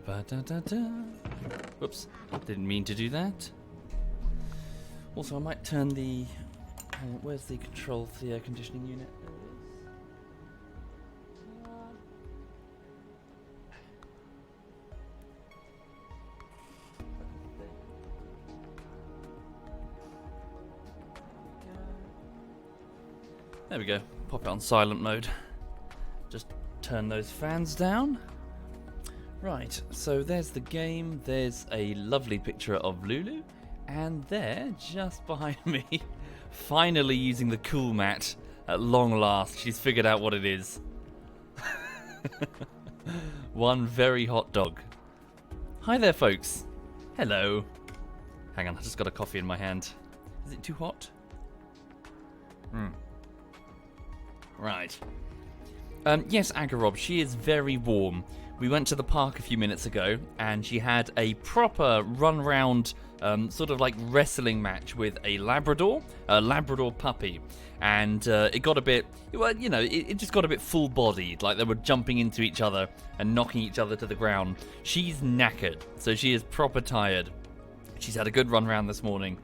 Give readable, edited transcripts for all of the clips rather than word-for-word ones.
Ba-da-da-da. Whoops, didn't mean to do that. Also, I might turn the... where's the control for the air conditioning unit? There we go. Pop it on silent mode. Just turn those fans down. Right, so there's the game. There's a lovely picture of Lulu. And there, just behind me, finally using the cool mat at long last. She's figured out what it is. One very hot dog. Hi there, folks. Hello. Hang on, I just got a coffee in my hand. Is it too hot? Right. Yes, Agarob, she is very warm. We went to the park a few minutes ago, and she had a proper run-round, sort of like wrestling match with a Labrador puppy. And it got a bit, well, you know, it just got a bit full-bodied, like they were jumping into each other and knocking each other to the ground. She's knackered, so she is proper tired. She's had a good run round this morning.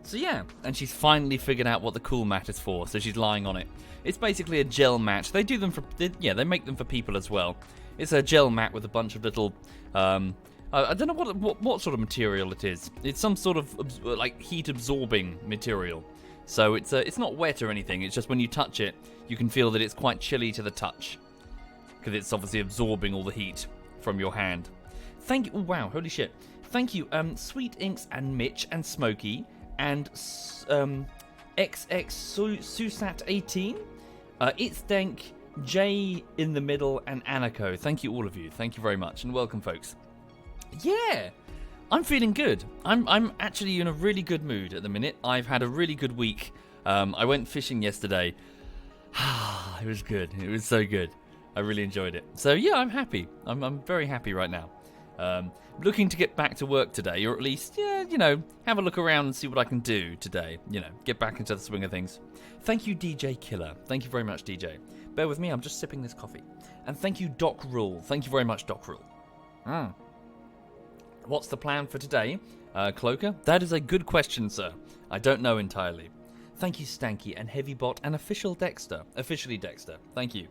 So yeah, and she's finally figured out what the cool mat is for, so she's lying on it. It's basically a gel mat. They do them for, they make them for people as well. It's a gel mat with a bunch of little, I don't know what sort of material it is. It's some sort of like heat absorbing material. So it's not wet or anything. It's just when you touch it, you can feel that it's quite chilly to the touch, because it's obviously absorbing all the heat from your hand. Thank you. Oh, wow, holy shit. Thank you, Sweet Inks and Mitch and Smokey and XX Susat18. It's Denk, Jay in the middle, and Anako. Thank you, all of you. Thank you very much, and welcome, folks. Yeah, I'm feeling good. I'm actually in a really good mood at the minute. I've had a really good week. I went fishing yesterday. It was good. It was so good. I really enjoyed it. So yeah, I'm happy. I'm very happy right now. Looking to get back to work today, or at least, yeah, you know, have a look around and see what I can do today. You know, get back into the swing of things. Thank you, DJ Killer. Thank you very much, DJ. Bear with me, I'm just sipping this coffee. And thank you, Doc Rule. Thank you very much, Doc Rule. What's the plan for today, Cloaker? That is a good question, sir. I don't know entirely. Thank you, Stanky and Heavybot and Officially Dexter. Thank you.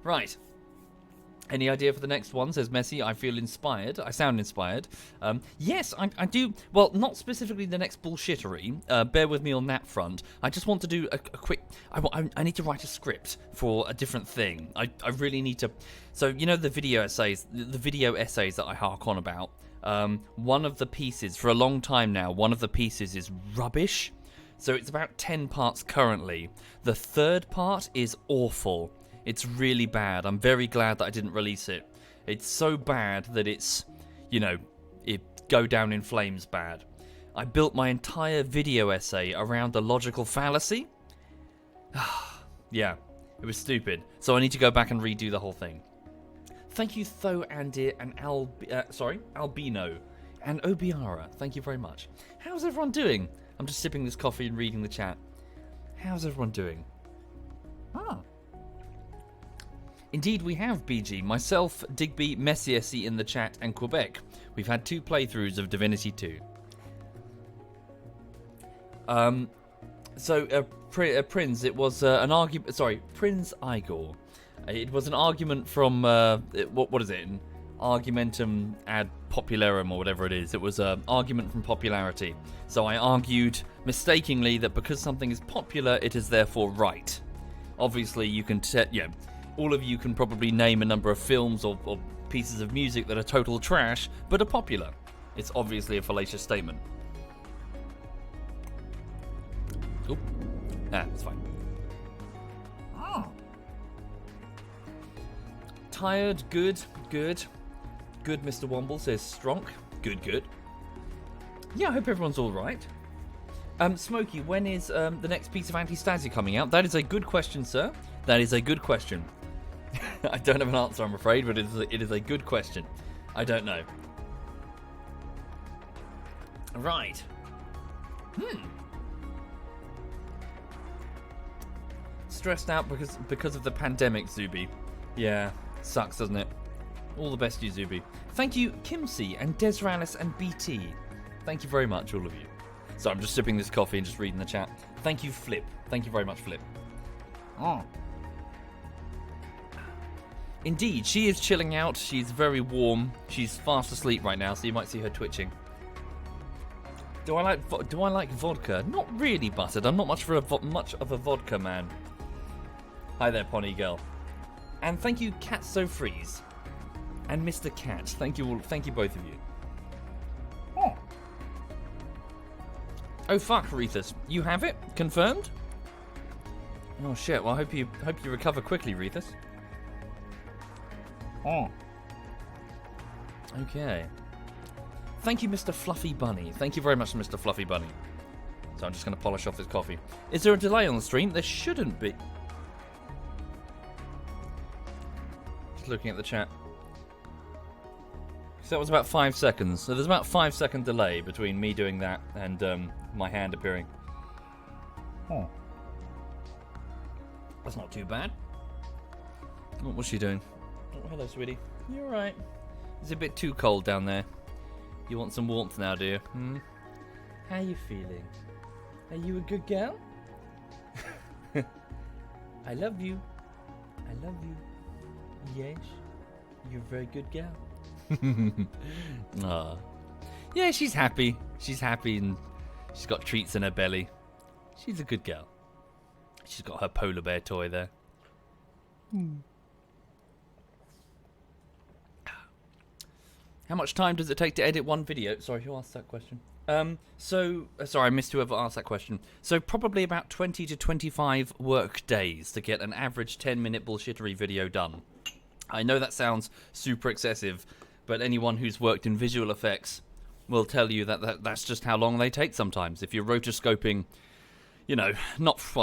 Right. Any idea for the next one? Says Messi. I feel inspired. I sound inspired. Yes, I do. Well, not specifically the next bullshittery. Bear with me on that front. I just want to do a quick... I need to write a script for a different thing. I really need to... So, you know the video essays that I hark on about? One of the pieces, for a long time now, one of the pieces is rubbish. So it's about 10 parts currently. The third part is awful. It's really bad. I'm very glad that I didn't release it. It's so bad that it's, you know, it go down in flames bad. I built my entire video essay around a logical fallacy. Yeah, it was stupid. So I need to go back and redo the whole thing. Thank you, Tho Andir and Albino and Obiara. Thank you very much. How's everyone doing? I'm just sipping this coffee and reading the chat. How's everyone doing? Indeed, we have BG, myself, Digby, Messiesi in the chat, and Quebec. We've had 2 playthroughs of Divinity 2. Prince, it was an argument. Sorry, Prince Igor. It was an argument from what is it? An argumentum ad popularum or whatever it is. It was an argument from popularity. So I argued mistakenly that because something is popular, it is therefore right. Obviously, you can all of you can probably name a number of films or pieces of music that are total trash, but are popular. It's obviously a fallacious statement. Oop. It's fine. Tired, good, Mr. Womble says Stronk. Good. Yeah, I hope everyone's alright. Smokey, when is the next piece of Anti-Stasi coming out? That is a good question, sir. That is a good question. I don't have an answer, I'm afraid, but it is a good question. I don't know. Right. Stressed out because of the pandemic, Zuby. Yeah, Sucks, doesn't it? All the best, you Zuby. Thank you, Kimsey and Desralis and BT. Thank you very much, all of you. So I'm just sipping this coffee and just reading the chat. Thank you, Flip. Thank you very much, Flip. Oh. Indeed, she is chilling out. She's very warm. She's fast asleep right now, so you might see her twitching. Do I like vodka? Not really, Buttered. I'm not much of a vodka man. Hi there, Pony Girl. And thank you, Cat So Freeze. And Mr. Cat. Thank you all. Thank you both of you. Oh. Oh fuck, Rethus. You have it? Confirmed? Oh shit. Well, I hope you recover quickly, Rethus. Oh. Okay. Thank you, Mr. Fluffy Bunny. Thank you very much, Mr. Fluffy Bunny. So I'm just going to polish off this coffee. Is there a delay on the stream? There shouldn't be. Just looking at the chat. So that was about 5 seconds. So there's about 5 second delay between me doing that and my hand appearing. Oh. That's not too bad. What was she doing? Oh, hello, sweetie. You alright? It's a bit too cold down there. You want some warmth now, do you? Hmm? How you feeling? Are you a good girl? I love you. I love you. Yes. You're a very good girl. Aww. Yeah, she's happy. She's happy and she's got treats in her belly. She's a good girl. She's got her polar bear toy there. How much time does it take to edit one video? Sorry, who asked that question? Sorry, I missed whoever asked that question. So probably about 20 to 25 work days to get an average 10-minute bullshittery video done. I know that sounds super excessive, but anyone who's worked in visual effects will tell you that that's just how long they take sometimes. If you're rotoscoping, you know,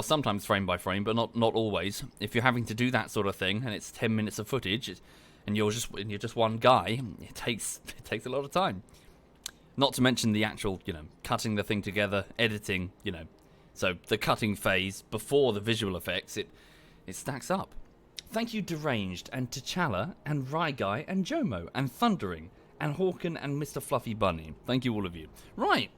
sometimes frame by frame, but not always. If you're having to do that sort of thing, and it's 10 minutes of footage, and you're just one guy, it takes a lot of time. Not to mention the actual, you know, cutting the thing together, editing, you know. So the cutting phase before the visual effects, it stacks up. Thank you, Deranged, and T'Challa, and Ryguy, and Jomo, and Thundering, and Hawken, and Mr. Fluffy Bunny. Thank you, all of you. Right.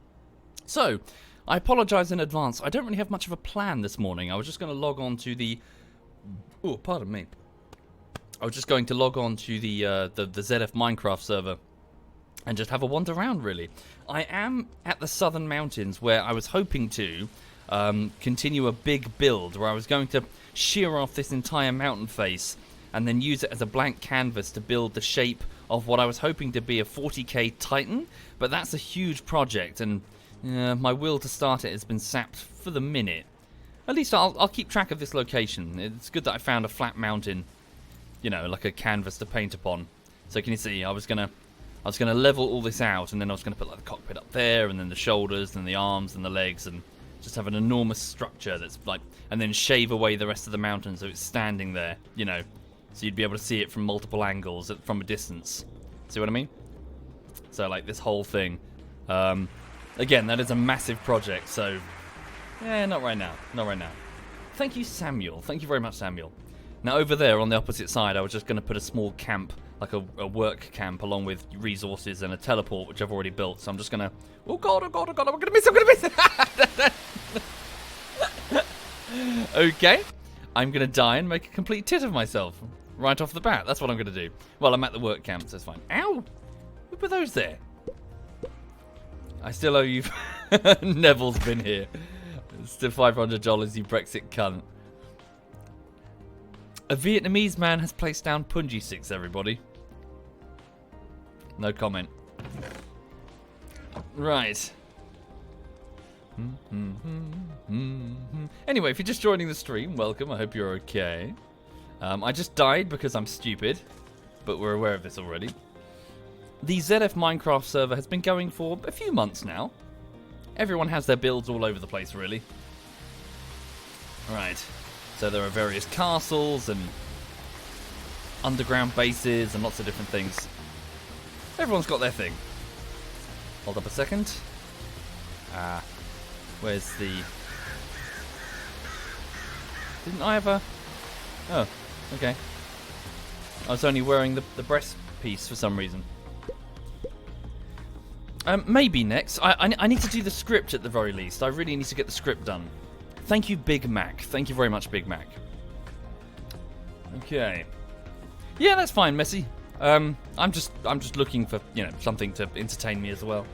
So, I apologise in advance. I don't really have much of a plan this morning. I was just going to log on to the... Oh, pardon me. I was just going to log on to the ZF Minecraft server and just have a wander around, really. I am at the Southern Mountains, where I was hoping to continue a big build, where I was going to shear off this entire mountain face and then use it as a blank canvas to build the shape of what I was hoping to be a 40k Titan, but that's a huge project, and my will to start it has been sapped for the minute. At least I'll keep track of this location. It's good that I found a flat mountain, you know, like a canvas to paint upon. So can you see, I was gonna level all this out, and then I was gonna put like the cockpit up there, and then the shoulders, and the arms, and the legs, and just have an enormous structure that's like, and then shave away the rest of the mountain so it's standing there, you know, so you'd be able to see it from multiple angles from a distance. See what I mean? So like this whole thing. Again, that is a massive project, so yeah, not right now. Not right now. Thank you, Samuel. Thank you very much, Samuel. Now over there on the opposite side, I was just going to put a small camp, like a work camp, along with resources and a teleport, which I've already built. So I'm just going to... Oh god, I'm going to miss it. Okay. I'm going to die and make a complete tit of myself. Right off the bat. That's what I'm going to do. Well, I'm at the work camp, so it's fine. Ow! Who put those there? I still owe you... Neville's been here. Still $500, you Brexit cunt. A Vietnamese man has placed down punji sticks, everybody. No comment. Right. Anyway, if you're just joining the stream, welcome. I hope you're okay. I just died because I'm stupid, but we're aware of this already. The ZF Minecraft server has been going for a few months now. Everyone has their builds all over the place, really. Right. So there are various castles and underground bases and lots of different things. Everyone's got their thing. Hold up a second. Where's the... Didn't I have a... Oh, okay. I was only wearing the breast piece for some reason. Maybe next. I need to do the script at the very least. I really need to get the script done. Thank you, Big Mac. Thank you very much, Big Mac. Okay. Yeah, that's fine, Messi. I'm just looking for, something to entertain me as well.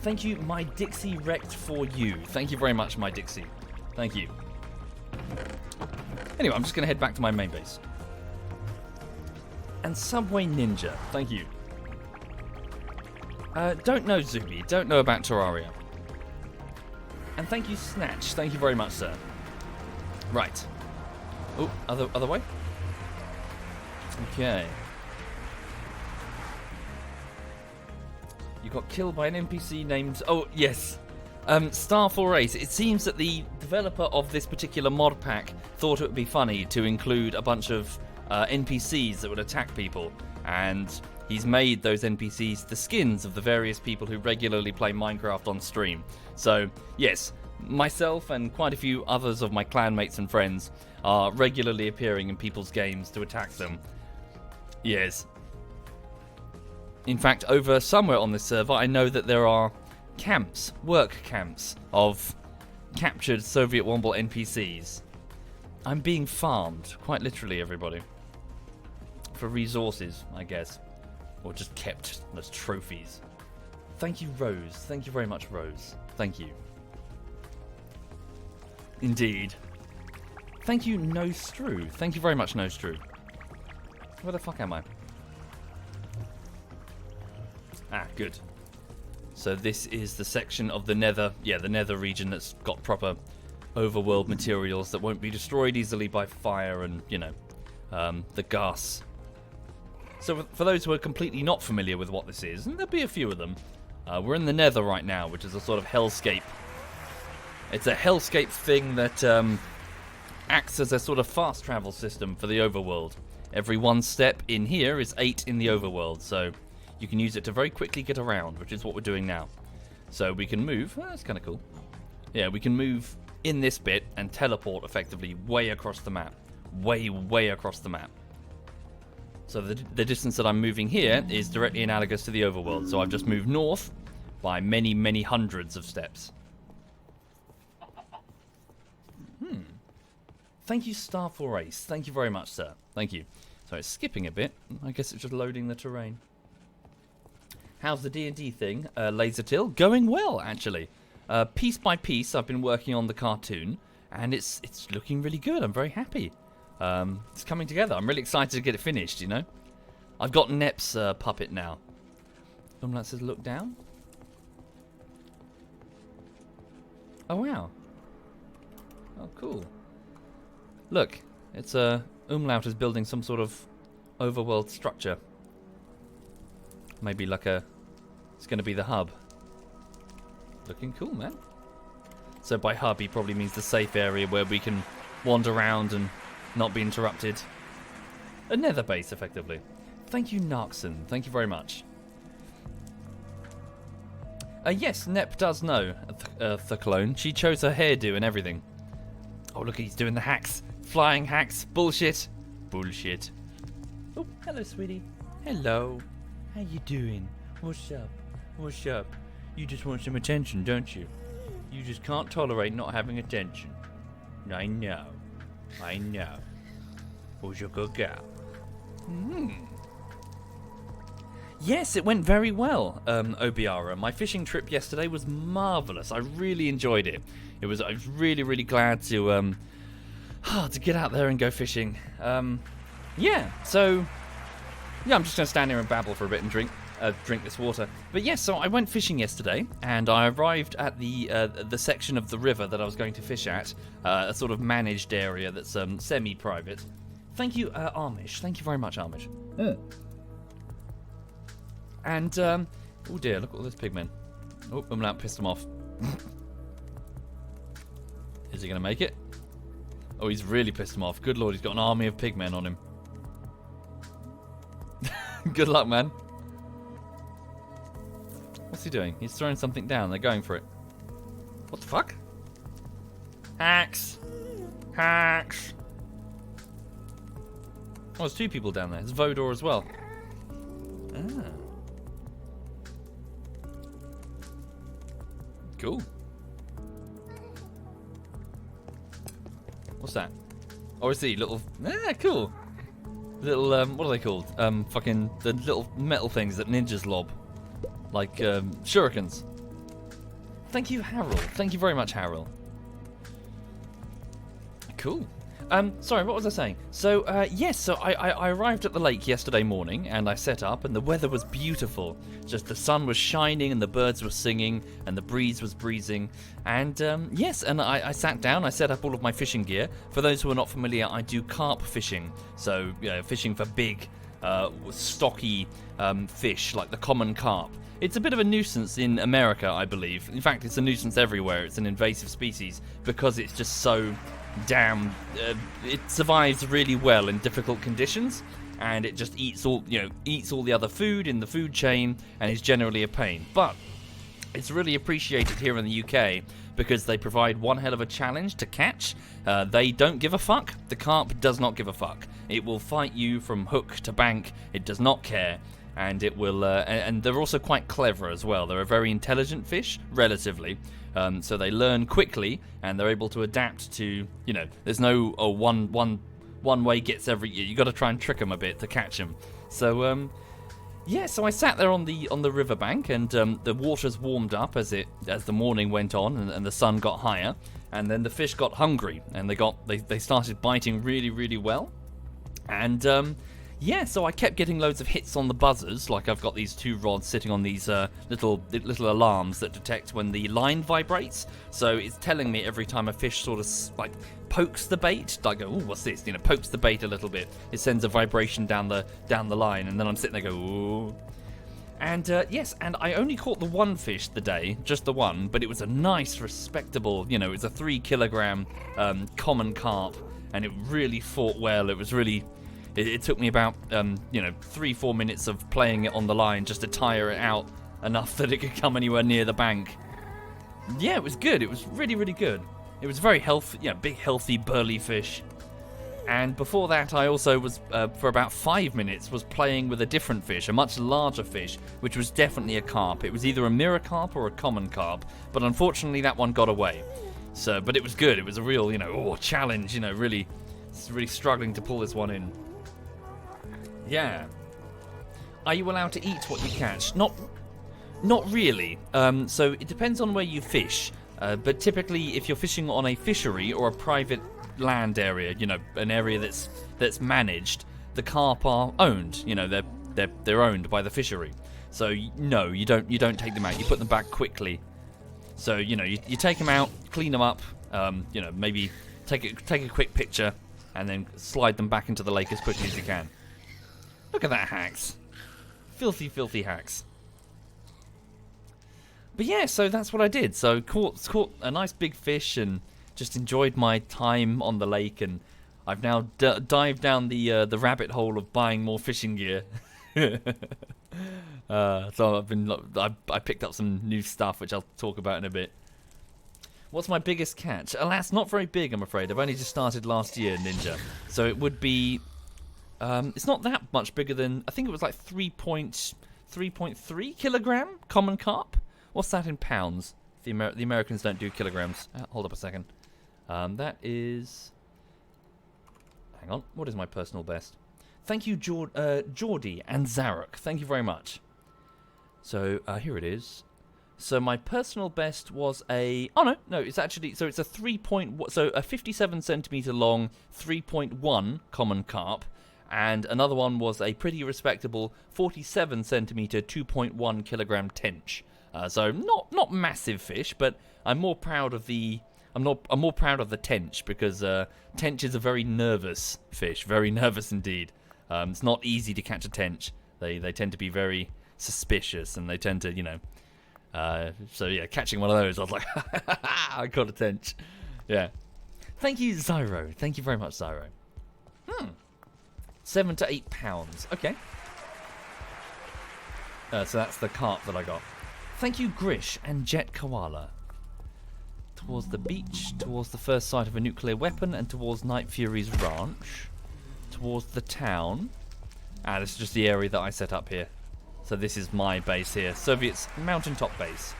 Thank you, my Dixie wrecked for you. Thank you very much, my Dixie. Thank you. Anyway, I'm just going to head back to my main base. And Subway Ninja. Thank you. Don't know Zuby. Don't know about Terraria. And thank you, Snatch. Thank you very much, sir. Right. Oh, other way? Okay. You got killed by an NPC named... Oh, yes. Star4Ace. It seems that the developer of this particular mod pack thought it would be funny to include a bunch of NPCs that would attack people. And he's made those NPCs the skins of the various people who regularly play Minecraft on stream. So, yes, myself and quite a few others of my clanmates and friends are regularly appearing in people's games to attack them. Yes. In fact, over somewhere on this server, I know that there are camps, work camps, of captured SovietWomble NPCs. I'm being farmed, quite literally, everybody. For resources, I guess. Or just kept as trophies. Thank you, Rose. Thank you very much, Rose. Thank you. Indeed. Thank you, No Strew. Thank you very much, No Strew. Where the fuck am I? Ah, good. So this is the section of the Nether, the Nether region that's got proper overworld materials that won't be destroyed easily by fire and, the gas. So for those who are completely not familiar with what this is, and there'll be a few of them, we're in the Nether right now, which is a sort of hellscape. It's a hellscape thing that acts as a sort of fast travel system for the overworld. Every one step in here is 8 in the overworld, so you can use it to very quickly get around, which is what we're doing now. So we can move. Oh, that's kind of cool. Yeah, we can move in this bit and teleport effectively way across the map. Way across the map. So the distance that I'm moving here is directly analogous to the overworld. So I've just moved north by many hundreds of steps. Thank you, Star4Ace. Thank you very much, sir. Thank you. So it's skipping a bit. I guess it's just loading the terrain. How's the D&D thing, Lasertill? Going well, actually. Piece by piece, I've been working on the cartoon, and it's looking really good. I'm very happy. It's coming together. I'm really excited to get it finished, I've got Nep's puppet now. That says look down. Oh, wow. Oh, cool. Look, it's Umlaut is building some sort of overworld structure. Maybe like it's going to be the hub. Looking cool, man. So by hub, he probably means the safe area where we can wander around and not be interrupted. A nether base, effectively. Thank you, Narkson. Thank you very much. Yes, Nep does know the clone. She chose her hairdo and everything. Oh, look, he's doing the hacks. Flying hacks. Bullshit. Bullshit. Oh, hello, sweetie. Hello. How you doing? What's up? What's up? You just want some attention, don't you? You just can't tolerate not having attention. I know. I know. Who's your good girl? Yes, it went very well, Obiara. My fishing trip yesterday was marvellous. I really enjoyed it. I was really glad to get out there and go fishing. I'm just going to stand here and babble for a bit and drink this water. But yes, so I went fishing yesterday, and I arrived at the section of the river that I was going to fish at, a sort of managed area that's semi-private. Thank you, Amish. Thank you very much, Amish. And, oh dear, look at all those pigmen. Oh, Umlaut pissed them off. Is he going to make it? Oh, he's really pissed them off. Good lord, he's got an army of pigmen on him. Good luck, man. What's he doing? He's throwing something down. They're going for it. What the fuck? Hacks. Hacks. Oh, there's 2 people down there. There's Vodor as well. Ah. Cool. What's that? Oh, I see. Little... Ah, cool. Little, what are they called? Fucking... The little metal things that ninjas lob. Like, shurikens. Thank you, Harold. Thank you very much, Harold. Cool. Sorry, what was I saying? So, yes, so I arrived at the lake yesterday morning, and I set up, and the weather was beautiful. Just the sun was shining, and the birds were singing, and the breeze was breezing. And, yes, and I sat down, I set up all of my fishing gear. For those who are not familiar, I do carp fishing. So, fishing for big, stocky fish, like the common carp. It's a bit of a nuisance in America, I believe. In fact, it's a nuisance everywhere. It's an invasive species, because it's just so... damn, it survives really well in difficult conditions, and it just eats all the other food in the food chain, and is generally a pain. But it's really appreciated here in the UK because they provide one hell of a challenge to catch. They don't give a fuck. The carp does not give a fuck. It will fight you from hook to bank. It does not care. And it will, and they're also quite clever as well. They're a very intelligent fish, relatively. So they learn quickly, and they're able to adapt to, there's no one way gets every. You got to try and trick them a bit to catch them. So yeah, so I sat there on the riverbank, and the water's warmed up as the morning went on, and the sun got higher, and then the fish got hungry, and they started biting really, really well, and. Yeah, so I kept getting loads of hits on the buzzers, like I've got these 2 rods sitting on these little alarms that detect when the line vibrates. So it's telling me every time a fish sort of like pokes the bait, like, oh, what's this? Pokes the bait a little bit. It sends a vibration down the line, and then I'm sitting there go, ooh. And yes, and I only caught the 1 fish the day, just the 1, but it was a nice, respectable, it was a 3 kilogram common carp, and it really fought well. It was really... It took me about, 3-4 minutes of playing it on the line just to tire it out enough that it could come anywhere near the bank. Yeah, it was good. It was really, really good. It was very healthy, big, healthy, burly fish. And before that, I also was, for about 5 minutes, was playing with a different fish, a much larger fish, which was definitely a carp. It was either a mirror carp or a common carp, but unfortunately that one got away. So, but it was good. It was a real, challenge, really struggling to pull this one in. Yeah. Are you allowed to eat what you catch? Not really. So it depends on where you fish. But typically, if you're fishing on a fishery or a private land area, an area that's managed, the carp are owned. They're owned by the fishery. So no, you don't take them out. You put them back quickly. So you take them out, clean them up. Maybe take a quick picture, and then slide them back into the lake as quickly as you can. Look at that, hacks. Filthy, filthy hacks. But yeah, so that's what I did. So caught a nice big fish and just enjoyed my time on the lake. And I've now dived down the rabbit hole of buying more fishing gear. So I picked up some new stuff, which I'll talk about in a bit. What's my biggest catch? Alas, not very big, I'm afraid. I've only just started last year, Ninja. So it would be... it's not that much bigger than... I think it was like 3.3 kilogram common carp. What's that in pounds? The Americans don't do kilograms. Hold up a second. That is... Hang on. What is my personal best? Thank you, Geordie and Zarek. Thank you very much. So, here it is. So my personal best was a... Oh, no, it's actually... So it's a 57 centimetre long 3.1 common carp. And another one was a pretty respectable 47 centimetre 2.1 kilogram tench. So not massive fish, but I'm more proud of the... I'm more proud of the tench because tench is a very nervous fish, very nervous indeed. It's not easy to catch a tench. They tend to be very suspicious, and they tend to, so yeah, catching one of those, I was like, I caught a tench. Yeah. Thank you, Zyro. Thank you very much, Zyro. 7 to 8 pounds. Okay. So that's the carp that I got. Thank you, Grish and Jet Koala. Towards the beach, towards the first site of a nuclear weapon, and towards Night Fury's ranch. towards the town. Ah, this is just the area that I set up here. So this is my base here, Soviet's mountaintop base.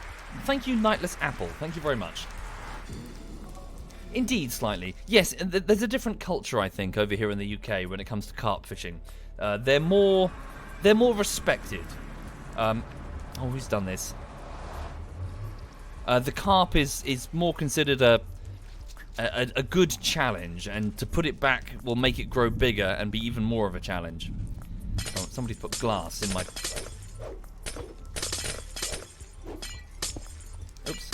Thank you, Nightless Apple. Thank you very much. Indeed, slightly. Yes, there's a different culture, I think, over here in the UK when it comes to carp fishing. They're more respected. Oh, who's done this? The carp is more considered a good challenge, and to put it back will make it grow bigger and be even more of a challenge. Oh, somebody put glass in my... Oops.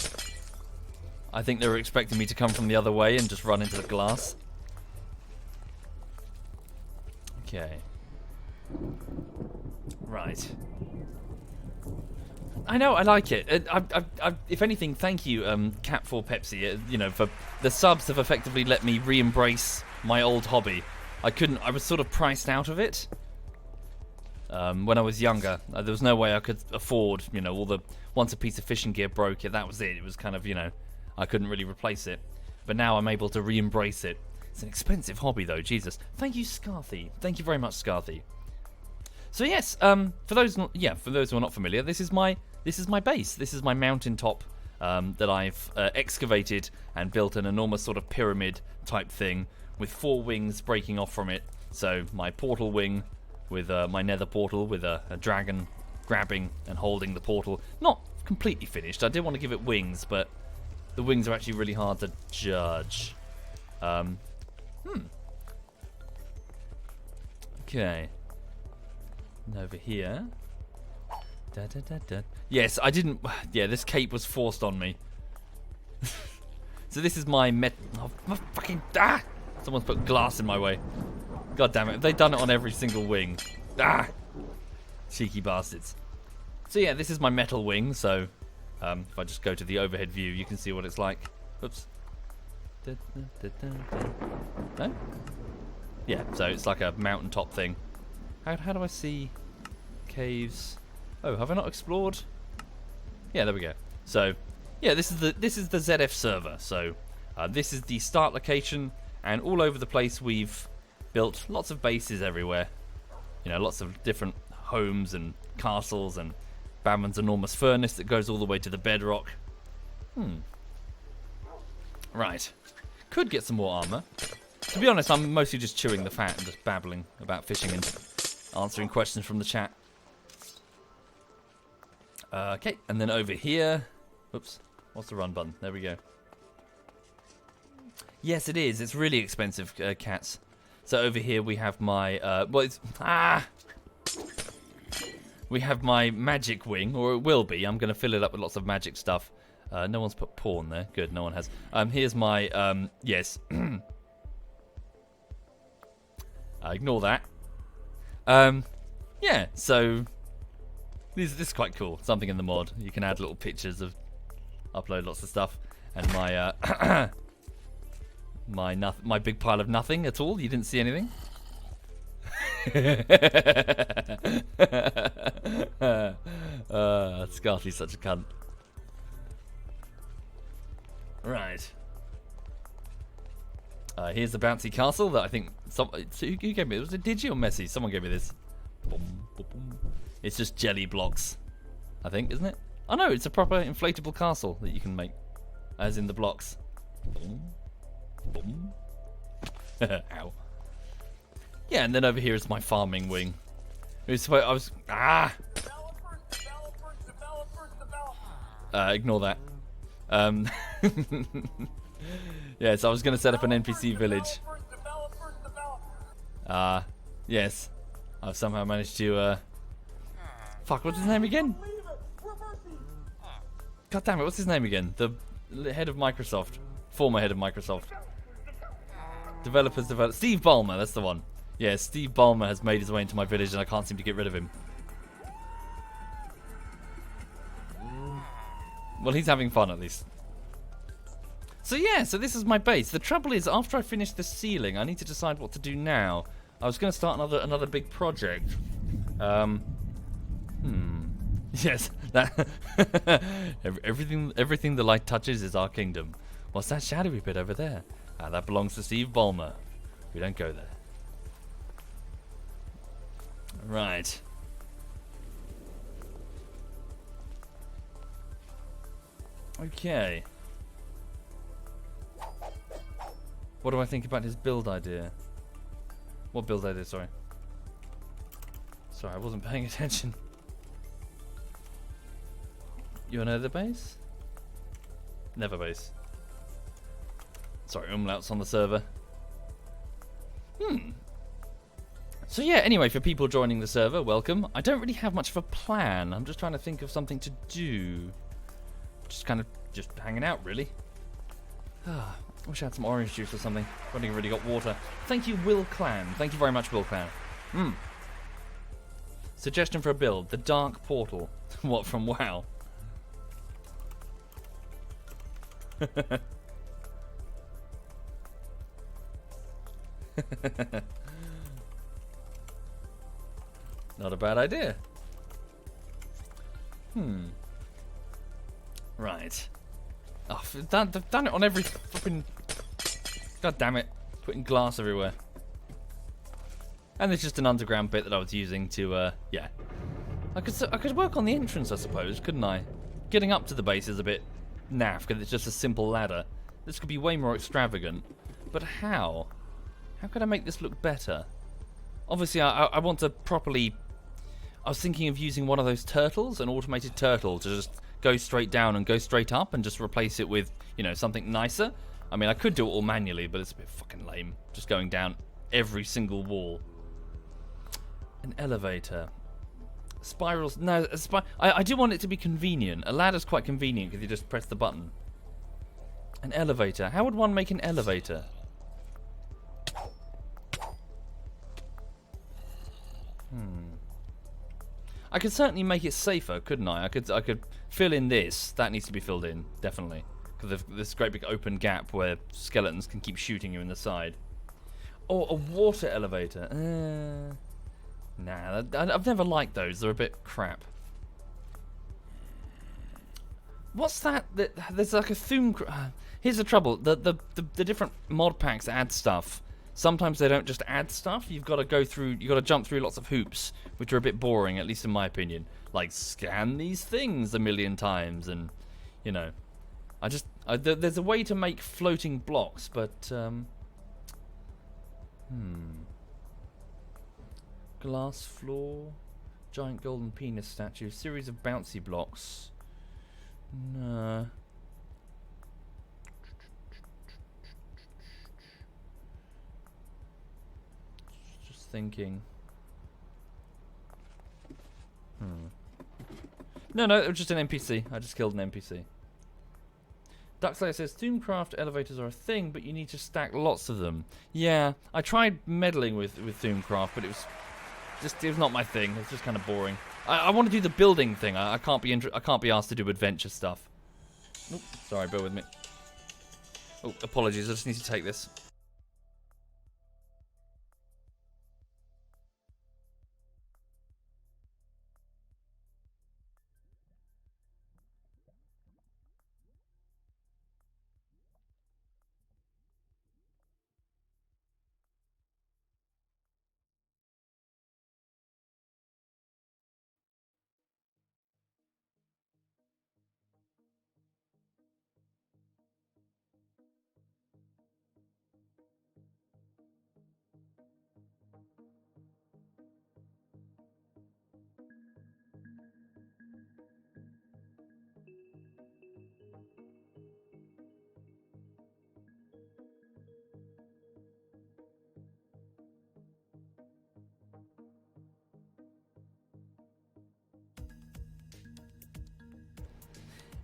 I think they were expecting me to come from the other way and just run into the glass. Okay. Right. I know, I like it. If anything, thank you, Cat for Pepsi. You know, for the subs have effectively let me re-embrace my old hobby. I was sort of priced out of it. When I was younger, there was no way I could afford, you know, once a piece of fishing gear broke, that was it. It was kind of, you know, I couldn't really replace it. But now I'm able to re-embrace it. It's an expensive hobby, though. Jesus. Thank you, Scarthy. Thank you very much, Scarthy. So yes, for those who are not familiar, this is my base. This is my mountaintop that I've excavated and built an enormous sort of pyramid type thing with 4 wings breaking off from it. So my portal wing with my nether portal with a dragon grabbing and holding the portal. Not completely finished. I did want to give it wings, but the wings are actually really hard to judge. Okay. And over here. Yes, I didn't... Yeah, this cape was forced on me. So this is my Oh, my fucking... Ah! Someone's put glass in my way. God damn it. They've done it on every single wing. Ah! Cheeky bastards. So yeah, this is my metal wing, so... if I just go to the overhead view, you can see what it's like. Oops. No? Yeah, so it's like a mountaintop thing. How do I see caves? Oh, have I not explored? Yeah, there we go. So, yeah, this is the ZF server. So, this is the start location, and all over the place we've built lots of bases everywhere. You know, lots of different homes and castles, and Batman's enormous furnace that goes all the way to the bedrock. Right. Could get some more armor. To be honest, I'm mostly just chewing the fat and just babbling about fishing and answering questions from the chat. Okay, and then over here... Oops, what's the run button? There we go. Yes, it is. It's really expensive, cats. So over here we have my... We have my magic wing, or it will be. I'm going to fill it up with lots of magic stuff. No one's put porn there. Good, no one has. Here's my... yes. Ignore that. Yeah, so... This is quite cool. Something in the mod. You can add little pictures of... Upload lots of stuff. And my... my big pile of nothing at all. You didn't see anything? Scarthy's such a cunt. Right. Here's the bouncy castle that I think... who gave me it? Was it Digi or Messi? Someone gave me this. It's just jelly blocks, I think, isn't it? Oh no, it's a proper inflatable castle that you can make. As in the blocks. Ow. Yeah, and then over here is my farming wing. Developers. Ignore that. Yeah, so I was going to set up an NPC village. Yes. I've somehow managed to, Fuck, what's his name again? God damn it, what's his name again? The head of Microsoft. Former head of Microsoft. Developers. Steve Ballmer, that's the one. Yeah, Steve Ballmer has made his way into my village and I can't seem to get rid of him. Well, he's having fun at least. So yeah, so this is my base. The trouble is, after I finish the ceiling, I need to decide what to do now. I was going to start another big project. Yes, that everything the light touches is our kingdom. What's that shadowy bit over there? That belongs to Steve Ballmer. We don't go there. Right. Okay. What do I think about his build idea? What build idea, sorry? Sorry, I wasn't paying attention. You wanna know the base? Never base. Sorry, umlaut's on the server. So yeah, anyway, for people joining the server, welcome. I don't really have much of a plan. I'm just trying to think of something to do. Just kind of just hanging out, really. Ah, wish I had some orange juice or something. I've only really got water. Thank you, Will Clan. Thank you very much, Will Clan. Suggestion for a build: the Dark Portal. What, from WoW? Not a bad idea. Right. Oh, they've done it on every fucking... God damn it. Putting glass everywhere. And there's just an underground bit that I was using to, yeah. I could work on the entrance, I suppose, couldn't I? Getting up to the base is a bit naff, because it's just a simple ladder. This could be way more extravagant. But how? How could I make this look better? Obviously, I want to properly... I was thinking of using one of those turtles, an automated turtle, to just go straight down and go straight up and just replace it with, you know, something nicer. I mean, I could do it all manually, but it's a bit fucking lame. Just going down every single wall. An elevator. Spirals. No, I do want it to be convenient. A ladder's quite convenient because you just press the button. An elevator. How would one make an elevator? I could certainly make it safer, couldn't I? I could fill in this. That needs to be filled in, definitely. Because there's this great big open gap where skeletons can keep shooting you in the side. Or a water elevator. Nah, I've never liked those. They're a bit crap. What's that? There's like a Thum... Here's the trouble. The different mod packs add stuff. Sometimes they don't just add stuff. You've got to go through... You've got to jump through lots of hoops, which are a bit boring, at least in my opinion. Like, scan these things a million times and, you know... there's a way to make floating blocks, but... Glass floor, giant golden penis statue, series of bouncy blocks. No. Just thinking. No, it was just an NPC. I just killed an NPC. Duckslayer says, Thumcraft elevators are a thing, but you need to stack lots of them. Yeah, I tried meddling with Thumcraft, but it was not my thing. It's just kind of boring. I want to do the building thing. I can't be asked to do adventure stuff. Oop, sorry, bear with me. Oh, apologies. I just need to take this.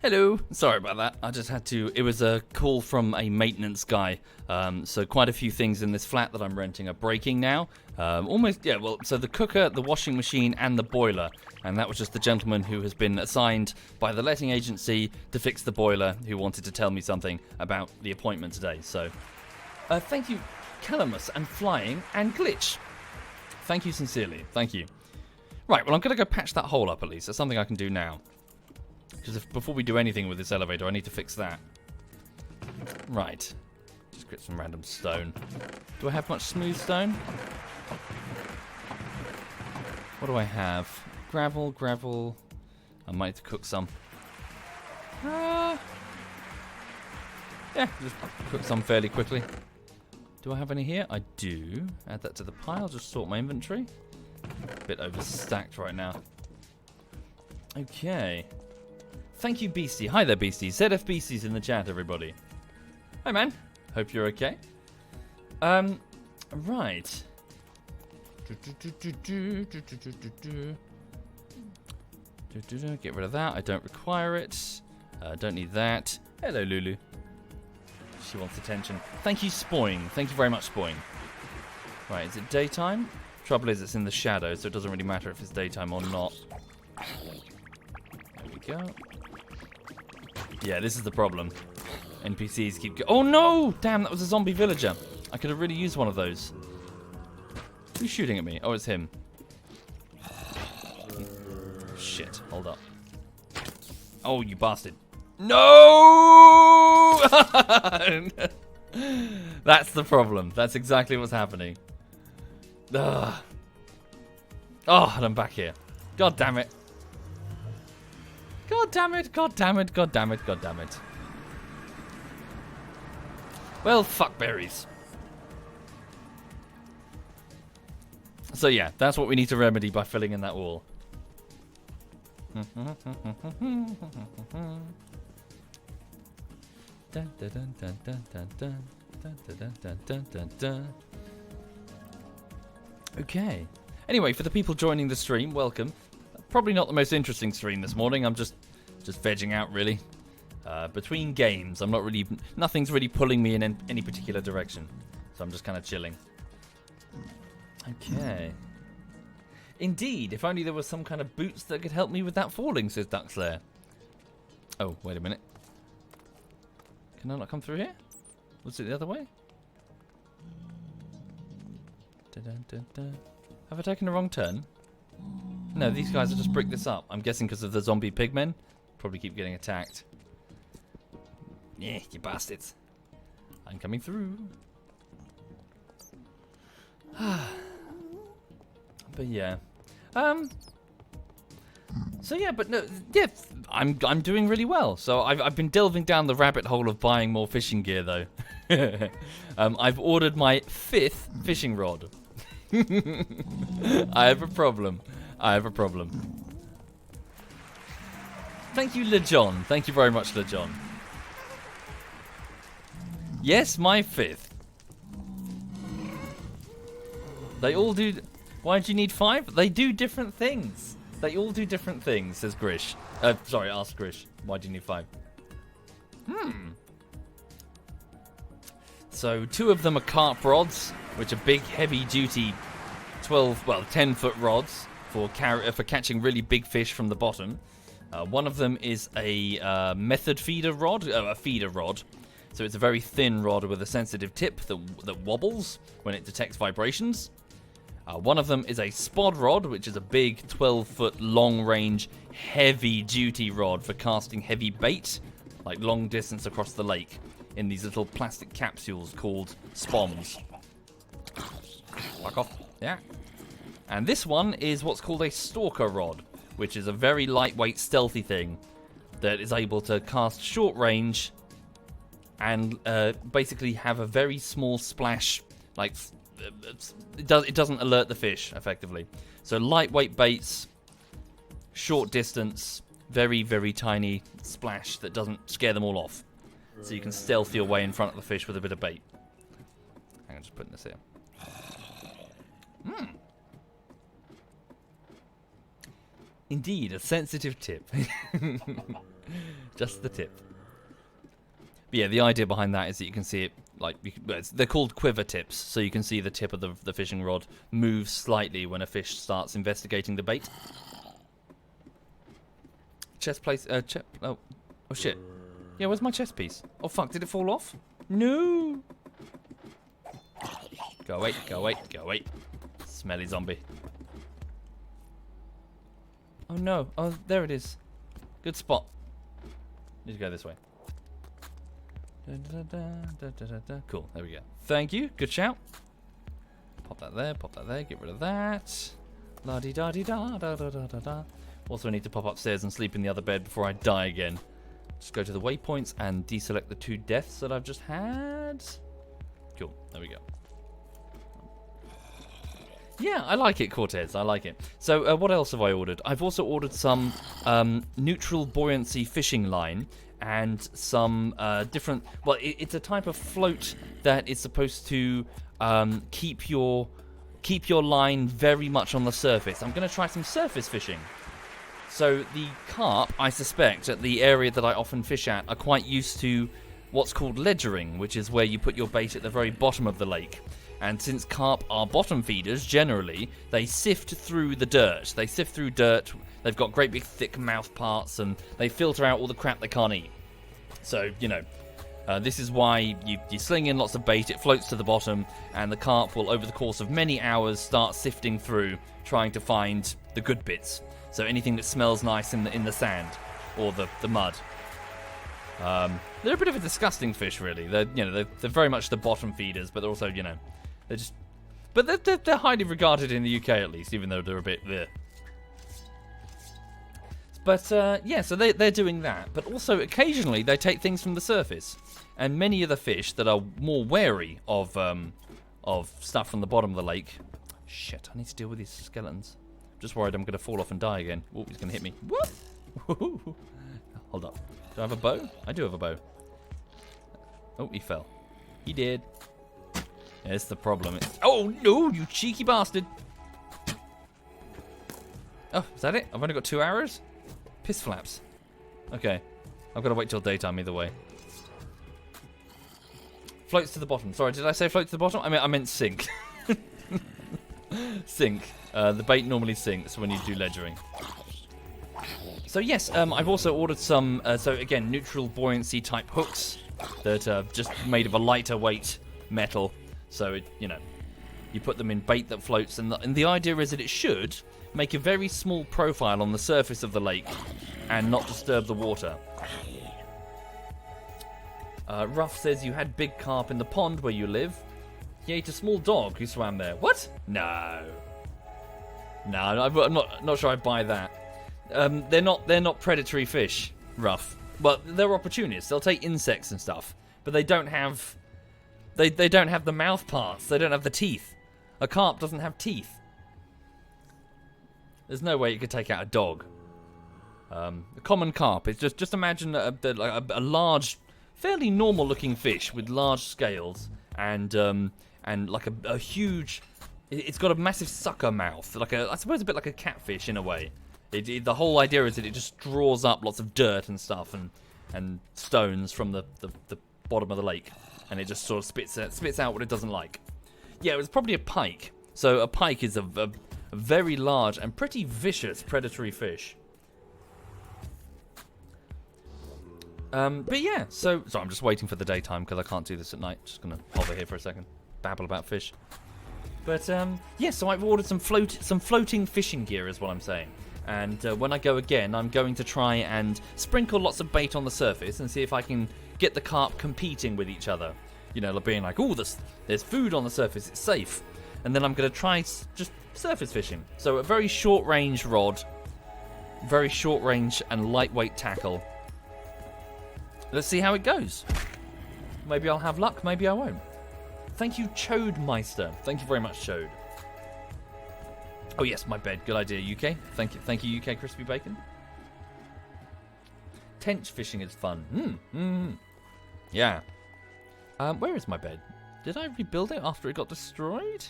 Hello. Sorry about that. I just had to... It was a call from a maintenance guy. So quite a few things in this flat that I'm renting are breaking now. Almost... Yeah, well, so the cooker, the washing machine, and the boiler. And that was just the gentleman who has been assigned by the letting agency to fix the boiler, who wanted to tell me something about the appointment today. So, thank you, Calamus, and Flying, and Glitch. Thank you sincerely. Thank you. Right, well, I'm going to go patch that hole up at least. That's something I can do now. Because before we do anything with this elevator, I need to fix that. Right. Just get some random stone. Do I have much smooth stone? What do I have? Gravel, gravel. I might have to cook some. Yeah, just cook some fairly quickly. Do I have any here? I do. Add that to the pile. Just sort my inventory. A bit overstacked right now. Okay. Thank you, Beastie. Hi there, Beastie. ZF Beastie's in the chat, everybody. Hi, man. Hope you're okay. Right. Get rid of that. I don't require it. Don't need that. Hello, Lulu. She wants attention. Thank you, Spoing. Thank you very much, Spoing. Right, is it daytime? Trouble is, it's in the shadow, so it doesn't really matter if it's daytime or not. There we go. Yeah, this is the problem. NPCs keep oh no! Damn, that was a zombie villager. I could have really used one of those. Who's shooting at me? Oh, it's him. Shit, hold up. Oh, you bastard. No! That's the problem. That's exactly what's happening. Ugh. Oh, and I'm back here. God damn it. God damn it, god damn it, god damn it, god damn it. Well, fuck berries. So yeah, that's what we need to remedy by filling in that wall. Okay. Anyway, for the people joining the stream, welcome. Probably not the most interesting stream this morning. I'm just vegging out, really. Between games, I'm not really... Nothing's really pulling me in any particular direction. So I'm just kind of chilling. Okay. Indeed, if only there was some kind of boots that could help me with that falling, says Duckslayer. Oh, wait a minute. Can I not come through here? Was it the other way? Have I taken the wrong turn? No, these guys have just bricked this up. I'm guessing because of the zombie pigmen. Probably keep getting attacked. Yeah, you bastards. I'm coming through. But yeah. So yeah, but no, yeah, I'm doing really well. So I've been delving down the rabbit hole of buying more fishing gear though. I've ordered my 5th fishing rod. I have a problem. Thank you, LeJohn. Thank you very much, LeJohn. Yes, my 5th. They all do... Why do you need 5? They do different things. They all do different things, says Grish. Sorry, ask Grish. Why do you need 5? So 2 of them are carp rods, which are big, heavy-duty 10-foot rods for catching really big fish from the bottom. One of them is a method feeder rod, a feeder rod. So it's a very thin rod with a sensitive tip that wobbles when it detects vibrations. One of them is a spod rod, which is a big 12-foot long-range, heavy-duty rod for casting heavy bait, like long distance across the lake, in these little plastic capsules called spoms. Fuck off. Yeah. And this one is what's called a stalker rod, which is a very lightweight, stealthy thing that is able to cast short range and basically have a very small splash, like... It doesn't alert the fish, effectively. So lightweight baits, short distance, very, very tiny splash that doesn't scare them all off. So you can stealth your way in front of the fish with a bit of bait. Hang on, just putting this here. Indeed, a sensitive tip. Just the tip. But yeah, the idea behind that is that you can see it, like, they're called quiver tips, so you can see the tip of the fishing rod move slightly when a fish starts investigating the bait. Chest place, oh shit. Yeah, where's my chest piece? Oh fuck, did it fall off? No! Go away, go away, go away. Smelly zombie. Oh no, oh, there it is. Good spot. Need to go this way. Cool, there we go. Thank you, good shout. Pop that there, get rid of that. La-di-da-di-da-da-da-da-da. Also, I need to pop upstairs and sleep in the other bed before I die again. Just go to the waypoints and deselect the 2 deaths that I've just had. Cool. There we go. Yeah, I like it, Cortez. I like it. So, what else have I ordered? I've also ordered some neutral buoyancy fishing line and some different... Well, it's a type of float that is supposed to keep your line very much on the surface. I'm going to try some surface fishing. So, the carp, I suspect, at the area that I often fish at, are quite used to what's called ledgering, which is where you put your bait at the very bottom of the lake. And since carp are bottom feeders, generally, they sift through the dirt. They sift through dirt, they've got great big thick mouth parts, and they filter out all the crap they can't eat. So, you know, this is why you sling in lots of bait, it floats to the bottom, and the carp will, over the course of many hours, start sifting through, trying to find the good bits. So anything that smells nice in the sand, or the mud. They're a bit of a disgusting fish, really. They're very much the bottom feeders, but they're also, you know... They're just, but they're highly regarded in the UK at least, even though they're a bit there. But yeah, so they're doing that. But also occasionally they take things from the surface, and many of the fish that are more wary of stuff from the bottom of the lake. Shit, I need to deal with these skeletons. Just worried I'm going to fall off and die again. Oh, he's going to hit me. Whoop! Hold up. Do I have a bow? I do have a bow. Oh, he fell. He did. Yeah, it's the problem. Oh, no, you cheeky bastard. Oh, is that it? I've only got 2 arrows? Piss flaps. Okay. I've got to wait till daytime either way. Floats to the bottom. Sorry, did I say float to the bottom? I meant sink. Sink. The bait normally sinks when you do ledgering. So yes, I've also ordered some, so again, neutral buoyancy type hooks that are just made of a lighter weight metal. So, you put them in bait that floats, and the idea is that it should make a very small profile on the surface of the lake and not disturb the water. Ruff says you had big carp in the pond where you live. He ate a small dog who swam there. What? No, I'm not sure I buy that. They're not predatory fish, Ruff. But they're opportunists. They'll take insects and stuff, but they don't have... They don't have the mouth parts. They don't have the teeth. A carp doesn't have teeth. There's no way you could take out a dog. A common carp. It's just imagine a large, fairly normal-looking fish with large scales and like a huge. It's got a massive sucker mouth, I suppose a bit like a catfish in a way. The whole idea is that it just draws up lots of dirt and stuff and stones from the bottom of the lake. And it just sort of spits out what it doesn't like. Yeah, it was probably a pike. So a pike is a very large and pretty vicious predatory fish. But yeah, so I'm just waiting for the daytime because I can't do this at night. Just gonna hover here for a second, babble about fish. But yeah, so I've ordered some floating fishing gear, is what I'm saying. And when I go again, I'm going to try and sprinkle lots of bait on the surface and see if I can get the carp competing with each other. Being like, oh, there's food on the surface, it's safe. And then I'm going to try just surface fishing. So a very short range rod, very short range and lightweight tackle. Let's see how it goes. Maybe I'll have luck, maybe I won't. Thank you, Chodemeister. Thank you very much, Chode. Oh yes, my bed. Good idea, UK. Thank you, UK Crispy Bacon. Tench fishing is fun. Yeah. Where is my bed? Did I rebuild it after it got destroyed?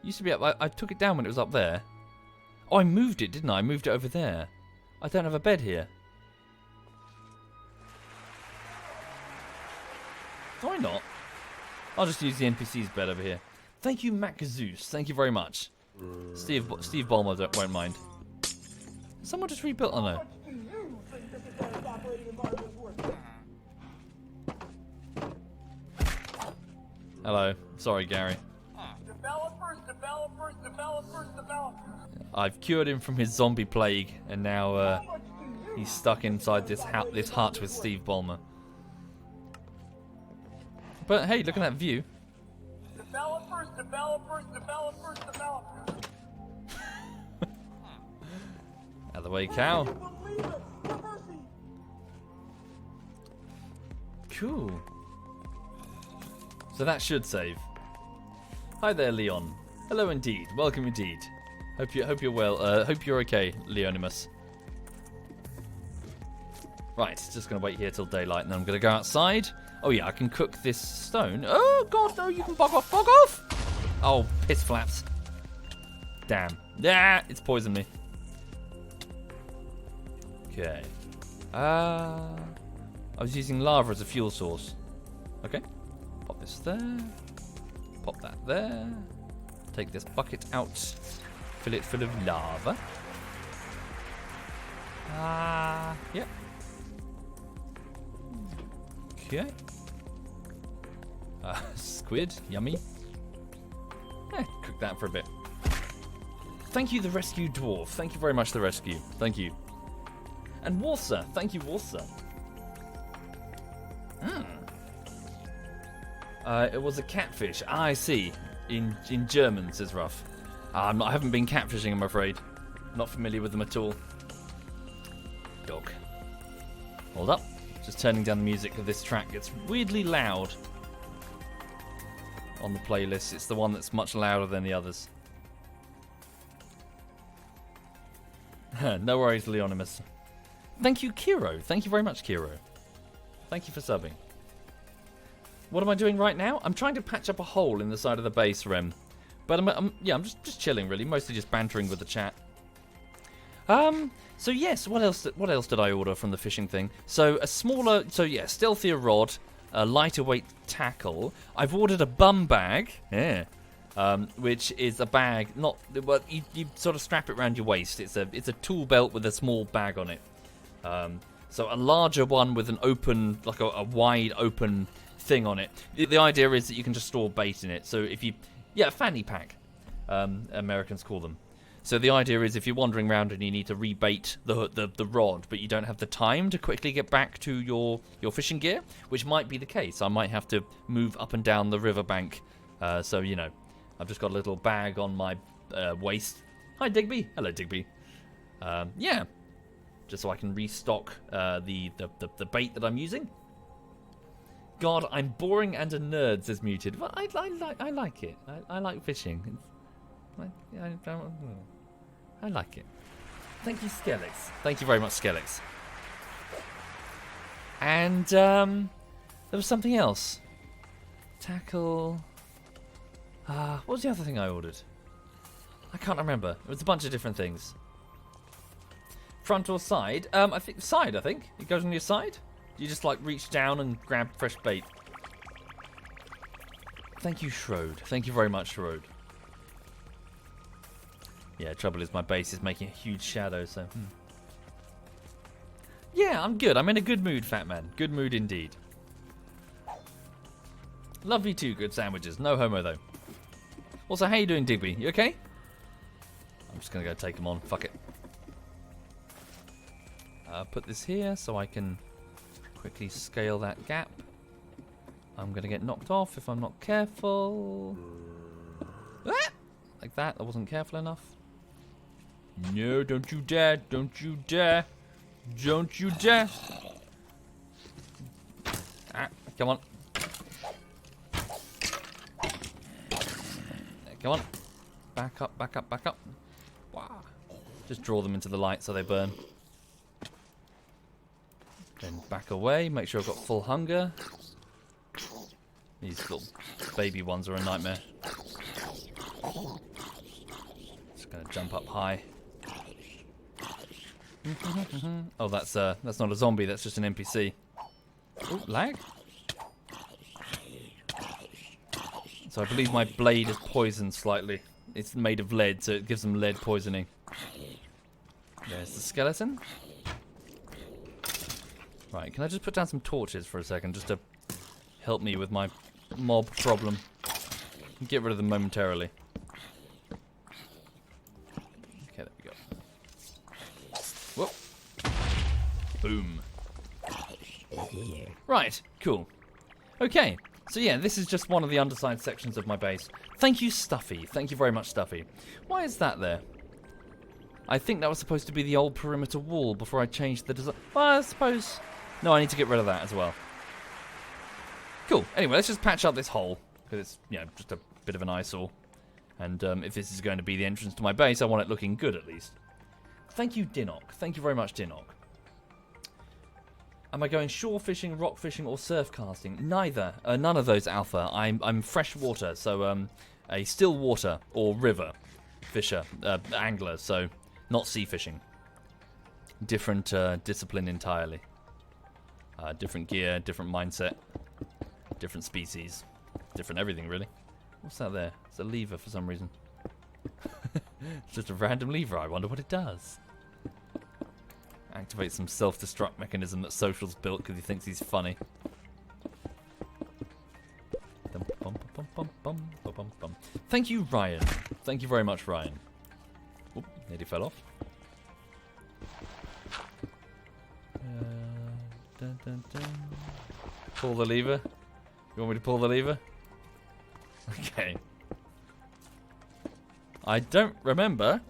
Used to be up. I took it down when it was up there. Oh, I moved it, didn't I? I moved it over there. I don't have a bed here. Why not? I'll just use the NPC's bed over here. Thank you, Mac Zeus. Thank you very much. Steve Ballmer won't mind. Someone just rebuilt. Oh no. Hello. Sorry, Gary. Developers. I've cured him from his zombie plague, and now he's stuck inside this hut with Steve Ballmer. But hey, look at that view. Developers. Out of the way, cow. Cool. So that should save. Hi there, Leon. Hello indeed. Welcome indeed. Hope you're well. Hope you're okay, Leonimus. Right, just gonna wait here till daylight, and then I'm gonna go outside. Oh yeah, I can cook this stone. Oh god, no! You can bog off, bog off! Oh, piss flaps. Damn. Yeah, it's poisoned me. Okay. I was using lava as a fuel source. Okay. Pop this there. Pop that there. Take this bucket out. Fill it full of lava. Yep. Okay. Squid, yummy. Cook that for a bit. Thank you, the rescue dwarf. Thank you very much, the rescue. Thank you. And Warsa. Thank you, Warsa. It was a catfish. I see. In German, says Ruff. I haven't been catfishing, I'm afraid. Not familiar with them at all. Dog. Hold up. Just turning down the music of this track. It's weirdly loud on the playlist. It's the one that's much louder than the others. No worries, Leonimus. Thank you, Kiro. Thank you very much, Kiro. Thank you for subbing. What am I doing right now? I'm trying to patch up a hole in the side of the base, Rem. But I'm just chilling, really. Mostly just bantering with the chat. So yes, what else did I order from the fishing thing? So a smaller, stealthier rod, a lighter weight tackle. I've ordered a bum bag, which is a bag, you sort of strap it around your waist. It's a tool belt with a small bag on it. So a larger one with an open, like a wide open thing on it. The idea is that you can just store bait in it. So if you, a fanny pack, Americans call them. So the idea is if you're wandering around and you need to rebait the rod, but you don't have the time to quickly get back to your fishing gear, which might be the case. I might have to move up and down the riverbank. So, I've just got a little bag on my waist. Hi, Digby. Hello, Digby. Just so I can restock the bait that I'm using. God, I'm boring and a nerd, says Muted. Well, I like it. I like fishing. I like it. Thank you, Skelix. Thank you very much, Skelix. And there was something else. Tackle. What was the other thing I ordered? I can't remember. It was a bunch of different things. Front or side? I think side. I think it goes on your side. You just like reach down and grab fresh bait. Thank you, Shrode. Thank you very much, Shrode. Yeah, trouble is my base is making a huge shadow, so... Yeah, I'm good. I'm in a good mood, Fat Man. Good mood indeed. Lovely too, good sandwiches. No homo, though. Also, how you doing, Digby? You okay? I'm just going to go take them on. Fuck it. Put this here so I can quickly scale that gap. I'm going to get knocked off if I'm not careful. Like that. I wasn't careful enough. No, don't you dare. Don't you dare. Don't you dare. Come on. Come on. Back up, back up, back up. Wow. Just draw them into the light so they burn. Then back away. Make sure I've got full hunger. These little baby ones are a nightmare. Just gonna jump up high. Oh, that's not a zombie. That's just an NPC. Oh, lag. So I believe my blade is poisoned slightly. It's made of lead, so it gives them lead poisoning. There's the skeleton. Right, can I just put down some torches for a second, just to help me with my mob problem? Get rid of them momentarily. Okay, there we go. Whoop. Boom. Right, cool. Okay, so yeah, this is just one of the underside sections of my base. Thank you, Stuffy. Thank you very much, Stuffy. Why is that there? I think that was supposed to be the old perimeter wall before I changed the design. Well, I suppose... No, I need to get rid of that as well. Cool. Anyway, let's just patch up this hole. Because it's, you know, just a bit of an eyesore. And if this is going to be the entrance to my base, I want it looking good at least. Thank you, Dinok. Thank you very much, Dinok. Am I going shore fishing, rock fishing, or surf casting? Neither. None of those, Alpha. I'm freshwater, so a still water or river fisher, angler, so not sea fishing. Different discipline entirely. Different gear, different mindset, different species, different everything, really. What's that there? It's a lever for some reason. It's just a random lever. I wonder what it does. Activate some self-destruct mechanism that Social's built because he thinks he's funny. Thank you, Ryan. Thank you very much, Ryan. Oop, nearly fell off. Pull the lever. You want me to pull the lever? Okay. I don't remember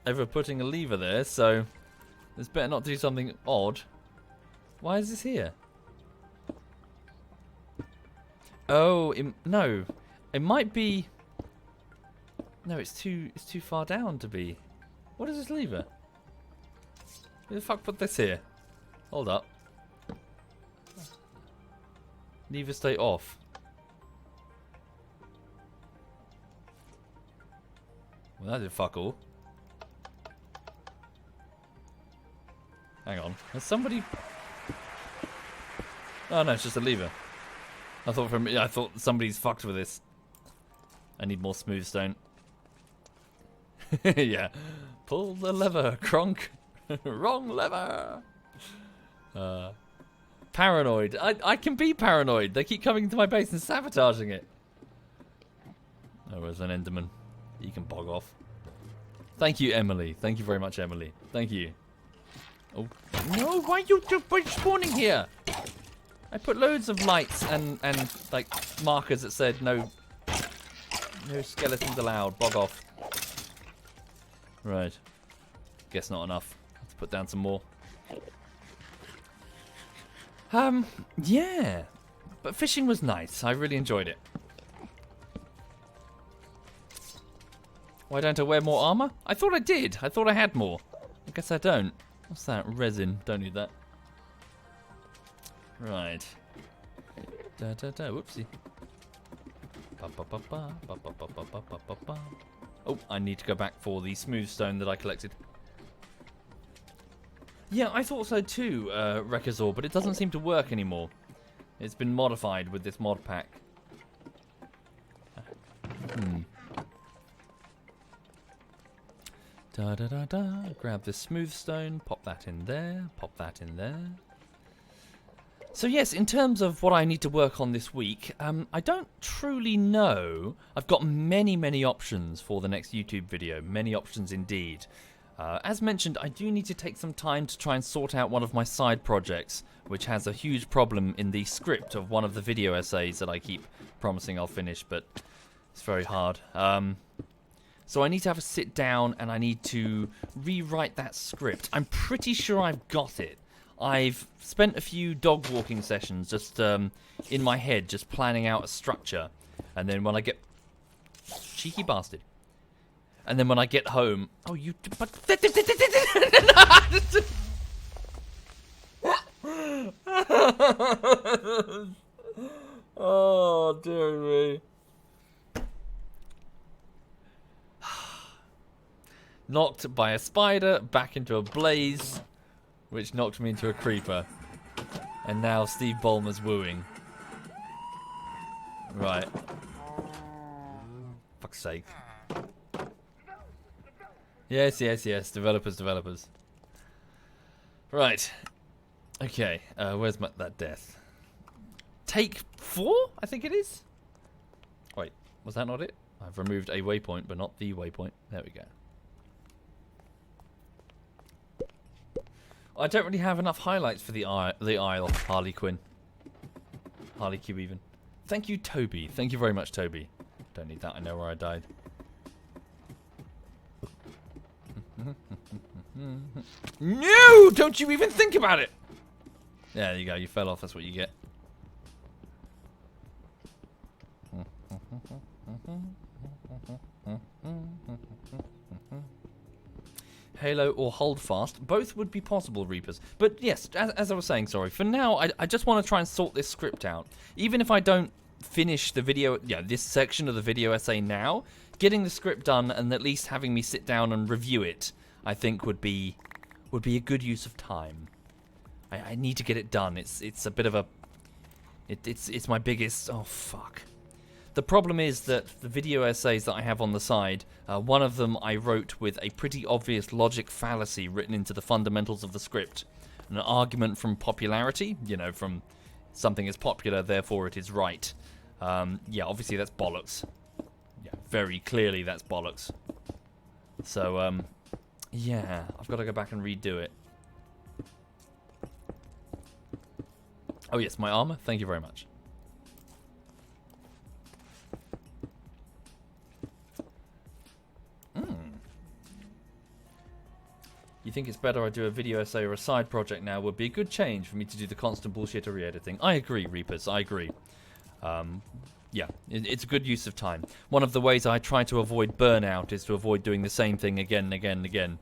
ever putting a lever there, so this better not do something odd. Why is this here? Oh, no. It might be... No, it's too far down to be. What is this lever? Who the fuck put this here? Hold up. Lever stay off. Well, that did fuck all. Hang on. Has somebody... Oh no, it's just a lever. I thought somebody's fucked with this. I need more smooth stone. Yeah. Pull the lever, Kronk. Wrong lever. Paranoid. I can be paranoid. They keep coming to my base and sabotaging it. Oh, there's an Enderman. You can bog off. Thank you, Emily. Thank you very much, Emily. Thank you. Oh no! Why are you spawning here? I put loads of lights and like markers that said no skeletons allowed. Bog off. Right. Guess not enough. Let's put down some more. Yeah. But fishing was nice. I really enjoyed it. Why don't I wear more armor? I thought I did. I thought I had more. I guess I don't. What's that? Resin. Don't need that. Right. Whoopsie. Oh, I need to go back for the smooth stone that I collected. Yeah, I thought so too, Rekazor, but it doesn't seem to work anymore. It's been modified with this mod pack. Grab this smooth stone, pop that in there, pop that in there. So yes, in terms of what I need to work on this week, I don't truly know. I've got many options for the next YouTube video, many options indeed. As mentioned, I do need to take some time to try and sort out one of my side projects, which has a huge problem in the script of one of the video essays that I keep promising I'll finish, but it's very hard. So I need to have a sit down and I need to rewrite that script. I'm pretty sure I've got it. I've spent a few dog walking sessions just in my head, just planning out a structure. And then when I get... Cheeky bastard. And then when I get home... Oh, you... Oh, dear me. Knocked by a spider back into a blaze, which knocked me into a creeper. And now Steve Ballmer's wooing. Right. Fuck's sake. Yes. Developers. Right. Okay. Where's that death? Take 4? I think it is. Wait. Was that not it? I've removed a waypoint, but not the waypoint. There we go. I don't really have enough highlights for the Isle. Harley Quinn. Harley Q even. Thank you, Toby. Thank you very much, Toby. Don't need that. I know where I died. No! Don't you even think about it! Yeah, there you go. You fell off. That's what you get. Halo or Holdfast, both would be possible, Reapers. But yes, as I was saying, sorry, for now, I just want to try and sort this script out. Even if I don't finish the video, this section of the video essay now, getting the script done and at least having me sit down and review it, I think would be a good use of time. I need to get it done. It's a bit of a... It's my biggest... Oh, fuck. The problem is that the video essays that I have on the side, one of them I wrote with a pretty obvious logic fallacy written into the fundamentals of the script. An argument from popularity, from something is popular, therefore it is right. Obviously that's bollocks. Yeah, very clearly that's bollocks. So, I've got to go back and redo it. Oh yes, my armor, thank you very much. You think it's better I do a video essay or a side project now? Would be a good change for me to do the constant bullshittery editing. I agree, Reapers, I agree. It's a good use of time. One of the ways I try to avoid burnout is to avoid doing the same thing again and again and again.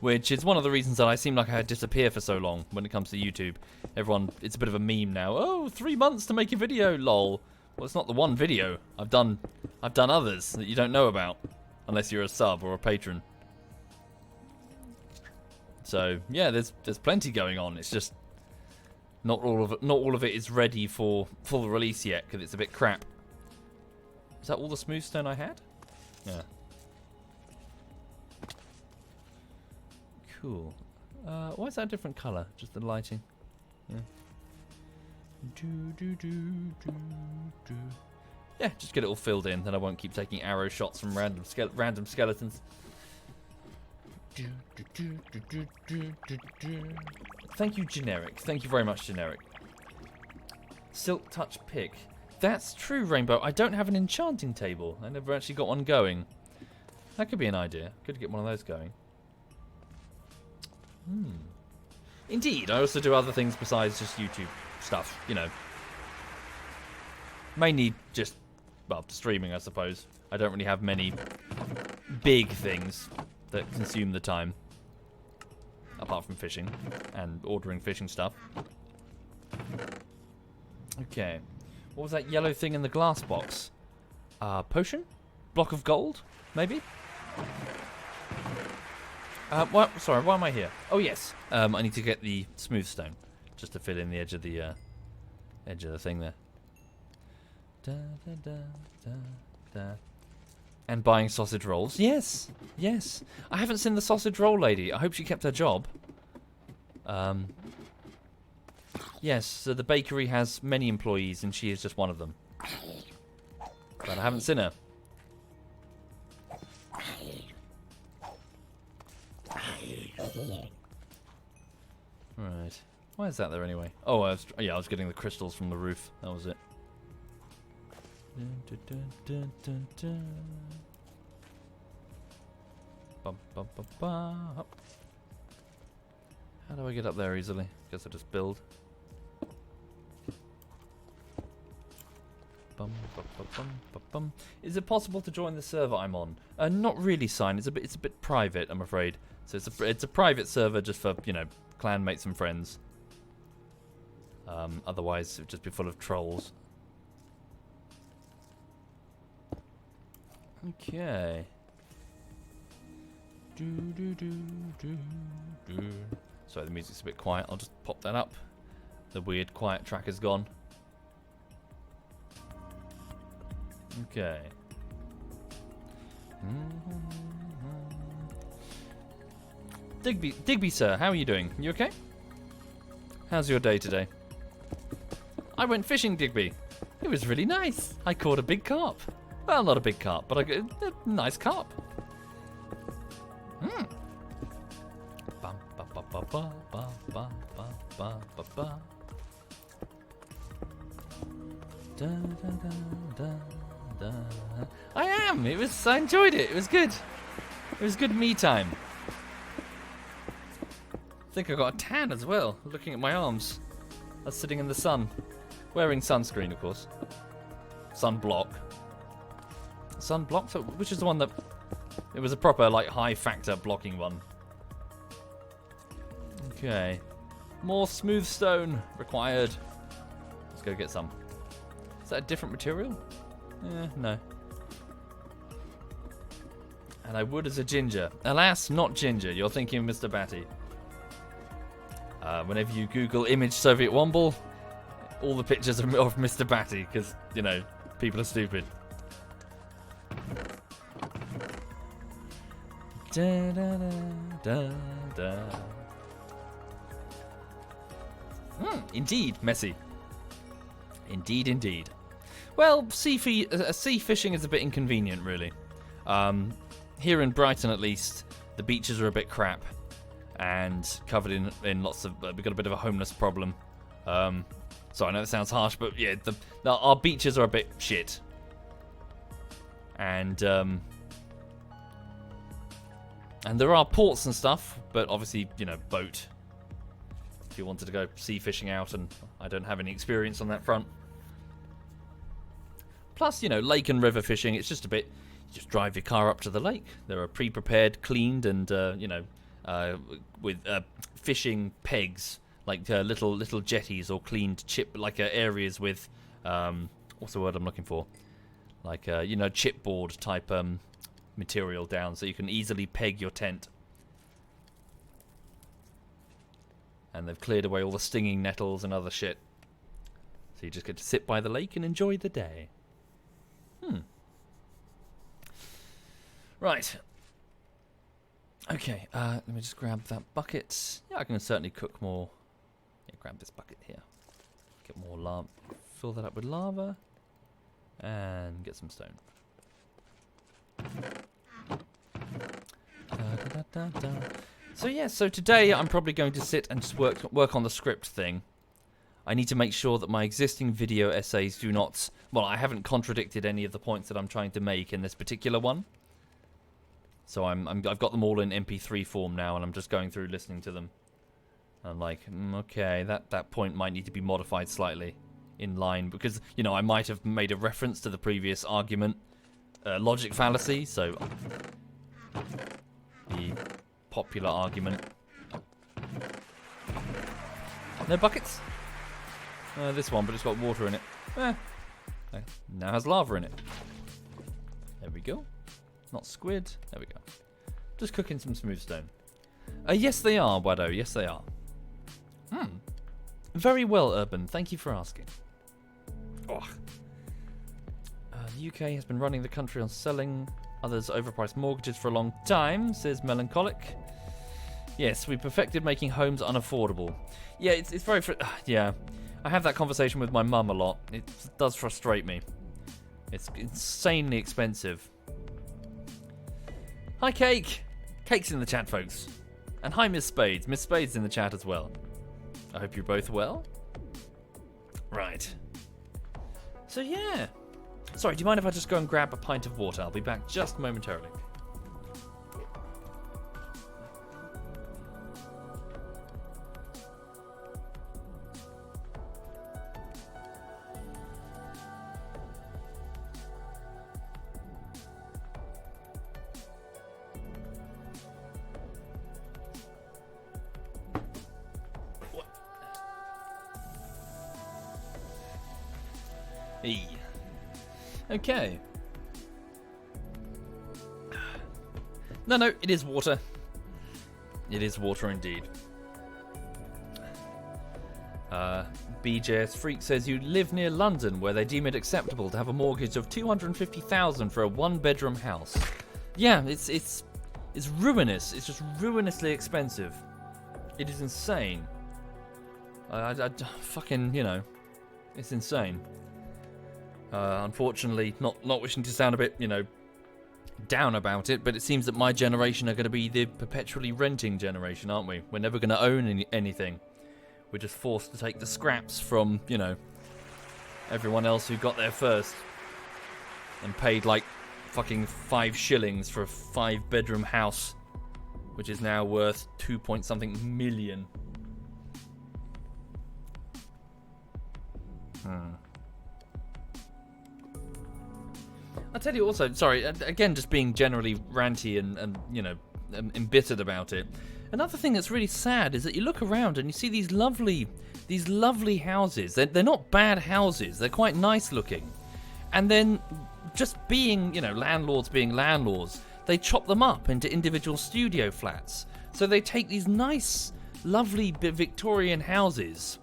Which is one of the reasons that I seem like I disappear for so long when it comes to YouTube. It's a bit of a meme now. Oh, 3 months to make a video, lol. Well, it's not the one video. I've done others that you don't know about. Unless you're a sub or a patron. So yeah, there's plenty going on. It's just not all of it is ready for full release yet because it's a bit crap. Is that all the smooth stone I had? Yeah. Cool. Why is that a different color? Just the lighting. Yeah. Yeah, just get it all filled in, then I won't keep taking arrow shots from random skeletons. Thank you, Generic. Thank you very much, Generic. Silk Touch Pick. That's true, Rainbow. I don't have an enchanting table. I never actually got one going. That could be an idea. Could get one of those going. Indeed, I also do other things besides just YouTube stuff, Mainly just, streaming, I suppose. I don't really have many big things that consume the time. Apart from fishing and ordering fishing stuff. Okay. What was that yellow thing in the glass box? Potion? Block of gold? Maybe? Sorry, why am I here? Oh, yes. I need to get the smooth stone. Just to fill in the edge of the thing there. And buying sausage rolls. Yes. Yes. I haven't seen the sausage roll lady. I hope she kept her job. Yes, so the bakery has many employees and she is just one of them. But I haven't seen her. Right. Why is that there anyway? Oh, I was getting the crystals from the roof. That was it. How do I get up there easily? Guess I just build. Is it possible to join the server I'm on? Not really, Sign. It's a bit private, I'm afraid. So it's a private server just for clan mates and friends. Otherwise, it would just be full of trolls. Okay. Sorry, the music's a bit quiet. I'll just pop that up. The weird quiet track is gone. Okay. Digby, sir, how are you doing? You okay? How's your day today? I went fishing, Digby. It was really nice. I caught a big carp. Well, not a big carp, but a nice carp. I am. I enjoyed it. It was good. It was good me time. I think I got a tan as well, looking at my arms. I was sitting in the sun. Wearing sunscreen, of course. Sunblock. Sunblock? So, which is the one that... It was a proper, like, high-factor blocking one. Okay. More smooth stone required. Let's go get some. Is that a different material? No. And I would as a ginger. Alas, not ginger. You're thinking of Mr. Batty. Whenever you Google image SovietWomble, all the pictures are of Mr. Batty, because, you know, people are stupid. Da, da, da, da, da. Indeed, messy. Indeed, indeed. Well, sea fishing is a bit inconvenient, really. Here in Brighton, at least, the beaches are a bit crap and covered in lots of... we've got a bit of a homeless problem. So I know it sounds harsh, but yeah, our beaches are a bit shit. And there are ports and stuff, but obviously, you know, boat. If you wanted to go sea fishing out, and I don't have any experience on that front. Plus, you know, lake and river fishing, it's just a bit... You just drive your car up to the lake. There are pre-prepared, cleaned, and, you know, with fishing pegs, like little jetties or cleaned like areas with... what's the word I'm looking for? Like, you know, chipboard type material down, so you can easily peg your tent. And they've cleared away all the stinging nettles and other shit. So you just get to sit by the lake and enjoy the day. Right. Okay, let me just grab that bucket. Yeah, I can certainly cook more. Yeah, grab this bucket here. Get more lava. Fill that up with lava. And get some stone. So yeah, so today I'm probably going to sit and just work on the script thing. I need to make sure that my existing video essays do not... Well, I haven't contradicted any of the points that I'm trying to make in this particular one. So I've got them all in MP3 form now, and I'm just going through listening to them. I'm like, okay, that point might need to be modified slightly in line, because, you know, I might have made a reference to the previous argument, logic fallacy, so the popular argument. No buckets? This one, but it's got water in it. Now has lava in it. There we go. Not squid. There we go. Just cooking some smooth stone. Yes, they are, Wado. Yes, they are. Very well, Urban. Thank you for asking. Oh. The UK has been running the country on selling others overpriced mortgages for a long time, says Melancholic. Yes, we perfected making homes unaffordable. Yeah, it's very... yeah. I have that conversation with my mum a lot. It does frustrate me. It's insanely expensive. Hi, Cake! Cake's in the chat, folks. And hi, Miss Spades. Miss Spades in the chat as well. I hope you're both well. Right. So, yeah. Sorry, do you mind if I just go and grab a pint of water? I'll be back just momentarily. Okay. No, it is water. It is water indeed. BJS Freak says you live near London, where they deem it acceptable to have a mortgage of $250,000 for a one-bedroom house. Yeah, it's ruinous. It's just ruinously expensive. It is insane. I fucking, you know, it's insane. Unfortunately, not wishing to sound a bit, you know, down about it, but it seems that my generation are going to be the perpetually renting generation, aren't we? We're never going to own anything. We're just forced to take the scraps from, you know, everyone else who got there first and paid like fucking 5 shillings for a 5-bedroom house which is now worth 2 point something million. I'll tell you also, sorry, again, just being generally ranty and you know, embittered about it. Another thing that's really sad is that you look around and you see these lovely houses. They're not bad houses. They're quite nice looking. And then, just being, you know, landlords being landlords, they chop them up into individual studio flats. So they take these nice, lovely Victorian houses.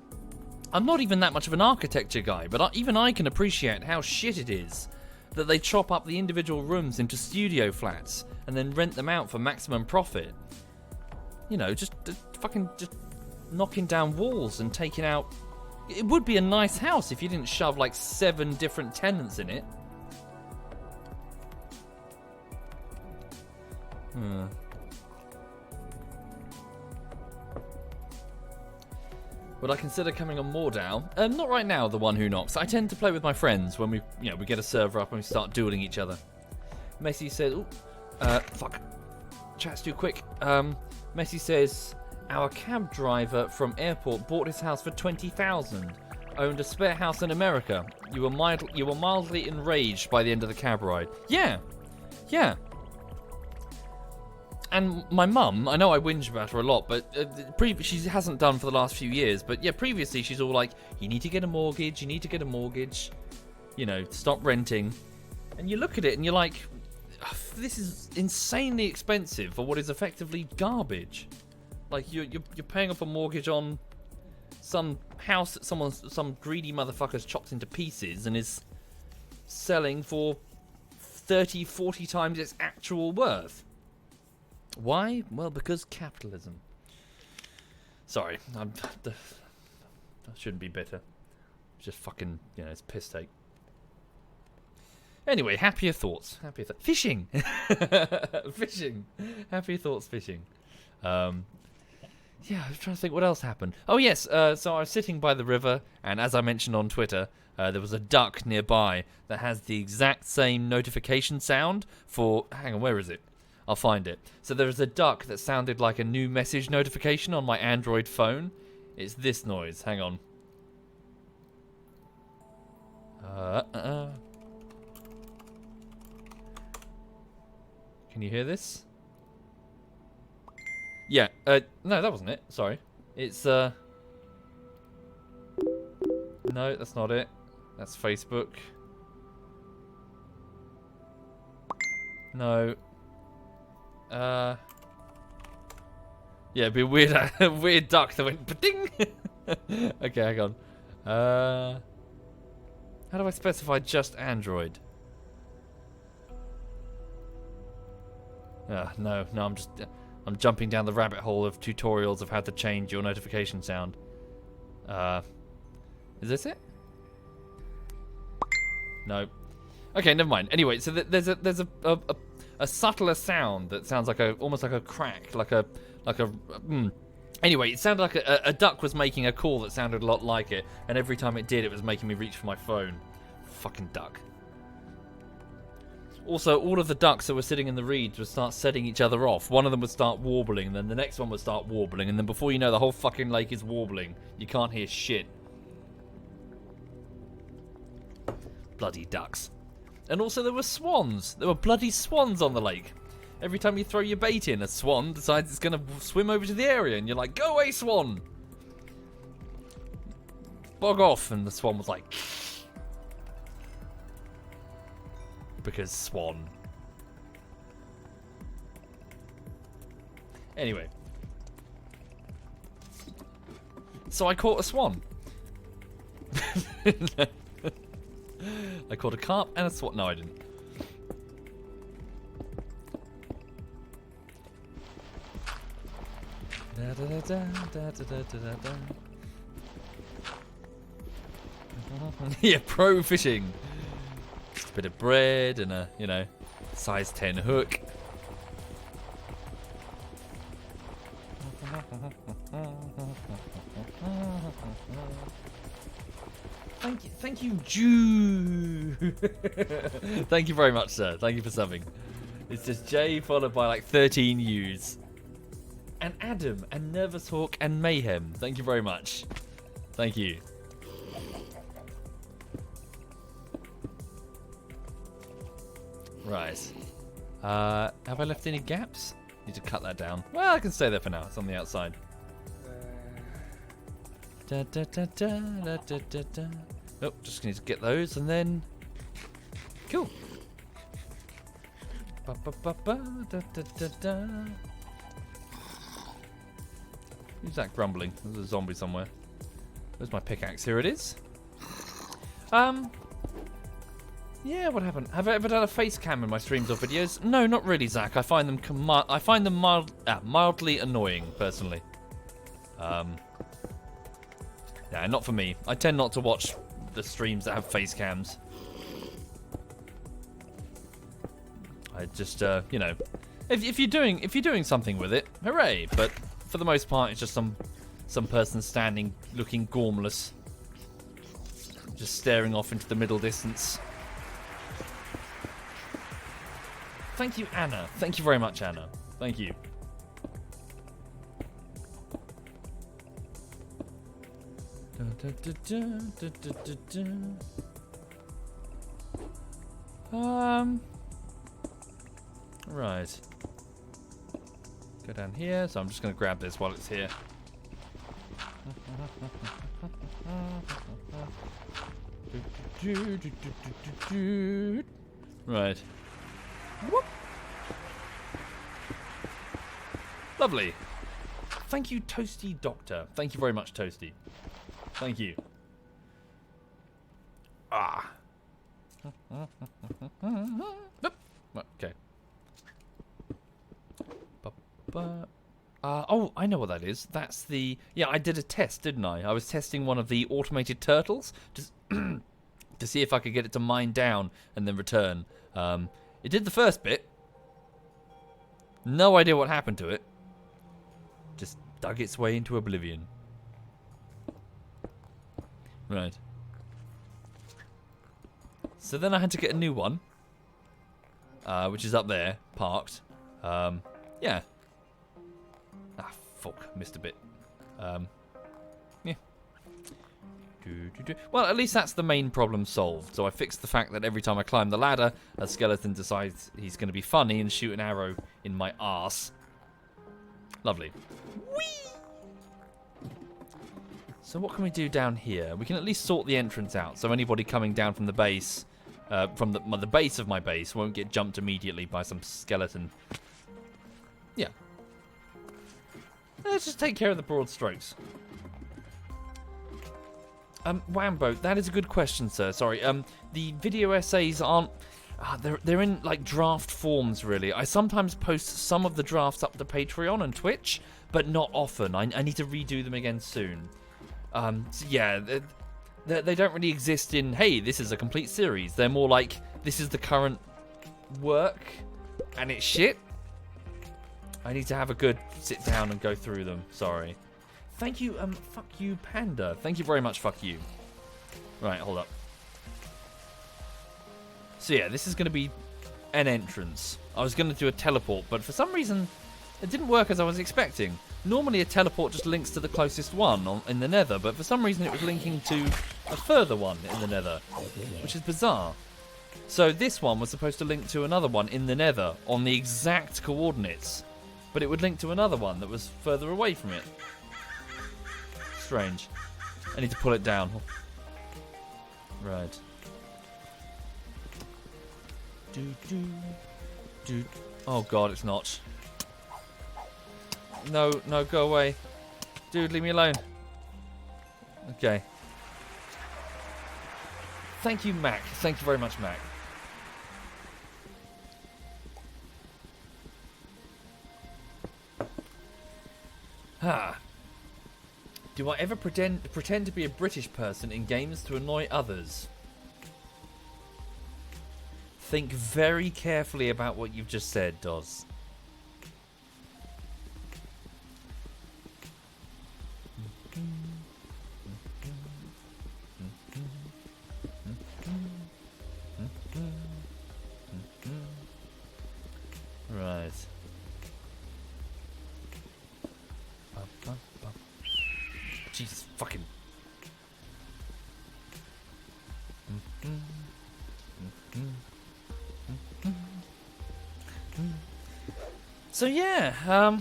I'm not even that much of an architecture guy, but even I can appreciate how shit it is that they chop up the individual rooms into studio flats and then rent them out for maximum profit. You know, just knocking down walls and taking out... It would be a nice house if you didn't shove like 7 different tenants in it. Would I consider coming on Mordau? Not right now, the one who knocks. I tend to play with my friends when we get a server up and we start dueling each other. Messi says, fuck. Chat's too quick. Messi says, our cab driver from airport bought his house for 20,000. Owned a spare house in America. You were mildly enraged by the end of the cab ride. Yeah. And my mum, I know I whinge about her a lot, but she hasn't done for the last few years. But yeah, previously she's all like, you need to get a mortgage, you know, stop renting. And you look at it and you're like, this is insanely expensive for what is effectively garbage. Like, you're paying off a mortgage on some house that some greedy motherfucker's chopped into pieces and is selling for 30, 40 times its actual worth. Why? Well, because capitalism. Sorry, I shouldn't be bitter. Just fucking, you know, it's piss take. Anyway, happier thoughts. Fishing! Fishing! Happier thoughts fishing. Yeah, I was trying to think what else happened. Oh, yes, so I was sitting by the river, and as I mentioned on Twitter, there was a duck nearby that has the exact same notification sound for... Hang on, where is it? I'll find it. So there was a duck that sounded like a new message notification on my Android phone. It's this noise. Hang on. Can you hear this? Yeah. No, that wasn't it. Sorry. It's No, that's not it. That's Facebook. No. Yeah, it'd be a weird duck that went pa-ding. Okay, hang on. How do I specify just Android? No, I'm jumping down the rabbit hole of tutorials of how to change your notification sound. Is this it? No. Okay, never mind. Anyway, so there's a subtler sound that sounds like almost like a crack, Anyway, it sounded like a duck was making a call that sounded a lot like it, and every time it did, it was making me reach for my phone. Fucking duck. Also, all of the ducks that were sitting in the reeds would start setting each other off. One of them would start warbling, and then the next one would start warbling, and then before you know, the whole fucking lake is warbling. You can't hear shit. Bloody ducks. And also there were swans. There were bloody swans on the lake. Every time you throw your bait in, a swan decides it's going to swim over to the area, and you're like, go away, swan! Bog off. And the swan was like... Because swan. Anyway. So I caught a swan. I caught a carp and a swan. No, I didn't. Yeah, pro fishing. Just a bit of bread and a, you know, size 10 hook. Thank you, Jew. Thank you very much, sir. Thank you for subbing. It's just J followed by like 13 U's. and Adam, and Nervous Hawk, and Mayhem. Thank you very much. Thank you. Right. Have I left any gaps? Need to cut that down. Well, I can stay there for now. It's on the outside. Da, da, da, da, da, da, da, da. Oh, just need to get those and then... Cool. Ba, ba, ba, ba, da, da, da, da. Who's that grumbling? There's a zombie somewhere. Where's my pickaxe? Here it is. Yeah, what happened? Have I ever done a face cam in my streams or videos? No, not really, Zach. I find them mildly annoying, personally. Yeah, not for me. I tend not to watch the streams that have face cams. I just, you know, if you're doing something with it, hooray! But for the most part, it's just some person standing, looking gormless, just staring off into the middle distance. Thank you, Anna. Thank you very much, Anna. Thank you. Right. Go down here. So I'm just going to grab this while it's here. Right. Whoop. Lovely. Thank you, Toasty Doctor. Thank you very much, Toasty. Thank you. Ah. Okay. Oh, I know what that is. That's the... Yeah, I did a test, didn't I? I was testing one of the automated turtles just to see if I could get it to mine down and then return. It did the first bit. No idea what happened to it. Just dug its way into oblivion. Right. So then I had to get a new one. Which is up there, parked. Yeah. Ah, fuck. Missed a bit. Yeah. Well, at least that's the main problem solved. So I fixed the fact that every time I climb the ladder, a skeleton decides he's going to be funny and shoot an arrow in my arse. Lovely. Whee! So what can we do down here? We can at least sort the entrance out, so anybody coming down from the base, from the base of my base, won't get jumped immediately by some skeleton. Yeah. Let's just take care of the broad strokes. Wambo, that is a good question, sir. Sorry. The video essays aren't... they're in, like, draft forms, really. I sometimes post some of the drafts up to Patreon and Twitch, but not often. I need to redo them again soon. So yeah, they don't really exist in, hey, this is a complete series. They're more like, this is the current work, and it's shit. I need to have a good sit down and go through them. Sorry. Thank you, fuck you, Panda. Thank you very much, fuck you. Right, hold up. So yeah, this is going to be an entrance. I was going to do a teleport, but for some reason, it didn't work as I was expecting. Normally a teleport just links to the closest one in the nether, but for some reason it was linking to a further one in the nether, which is bizarre. So this one was supposed to link to another one in the nether on the exact coordinates, but it would link to another one that was further away from it. Strange. I need to pull it down. Right. Oh god, it's not. No, go away. Dude, leave me alone. Okay. Thank you, Mac. Thank you very much, Mac. Do I ever pretend to be a British person in games to annoy others? Think very carefully about what you've just said, Doz. Right. Jesus fucking... So yeah,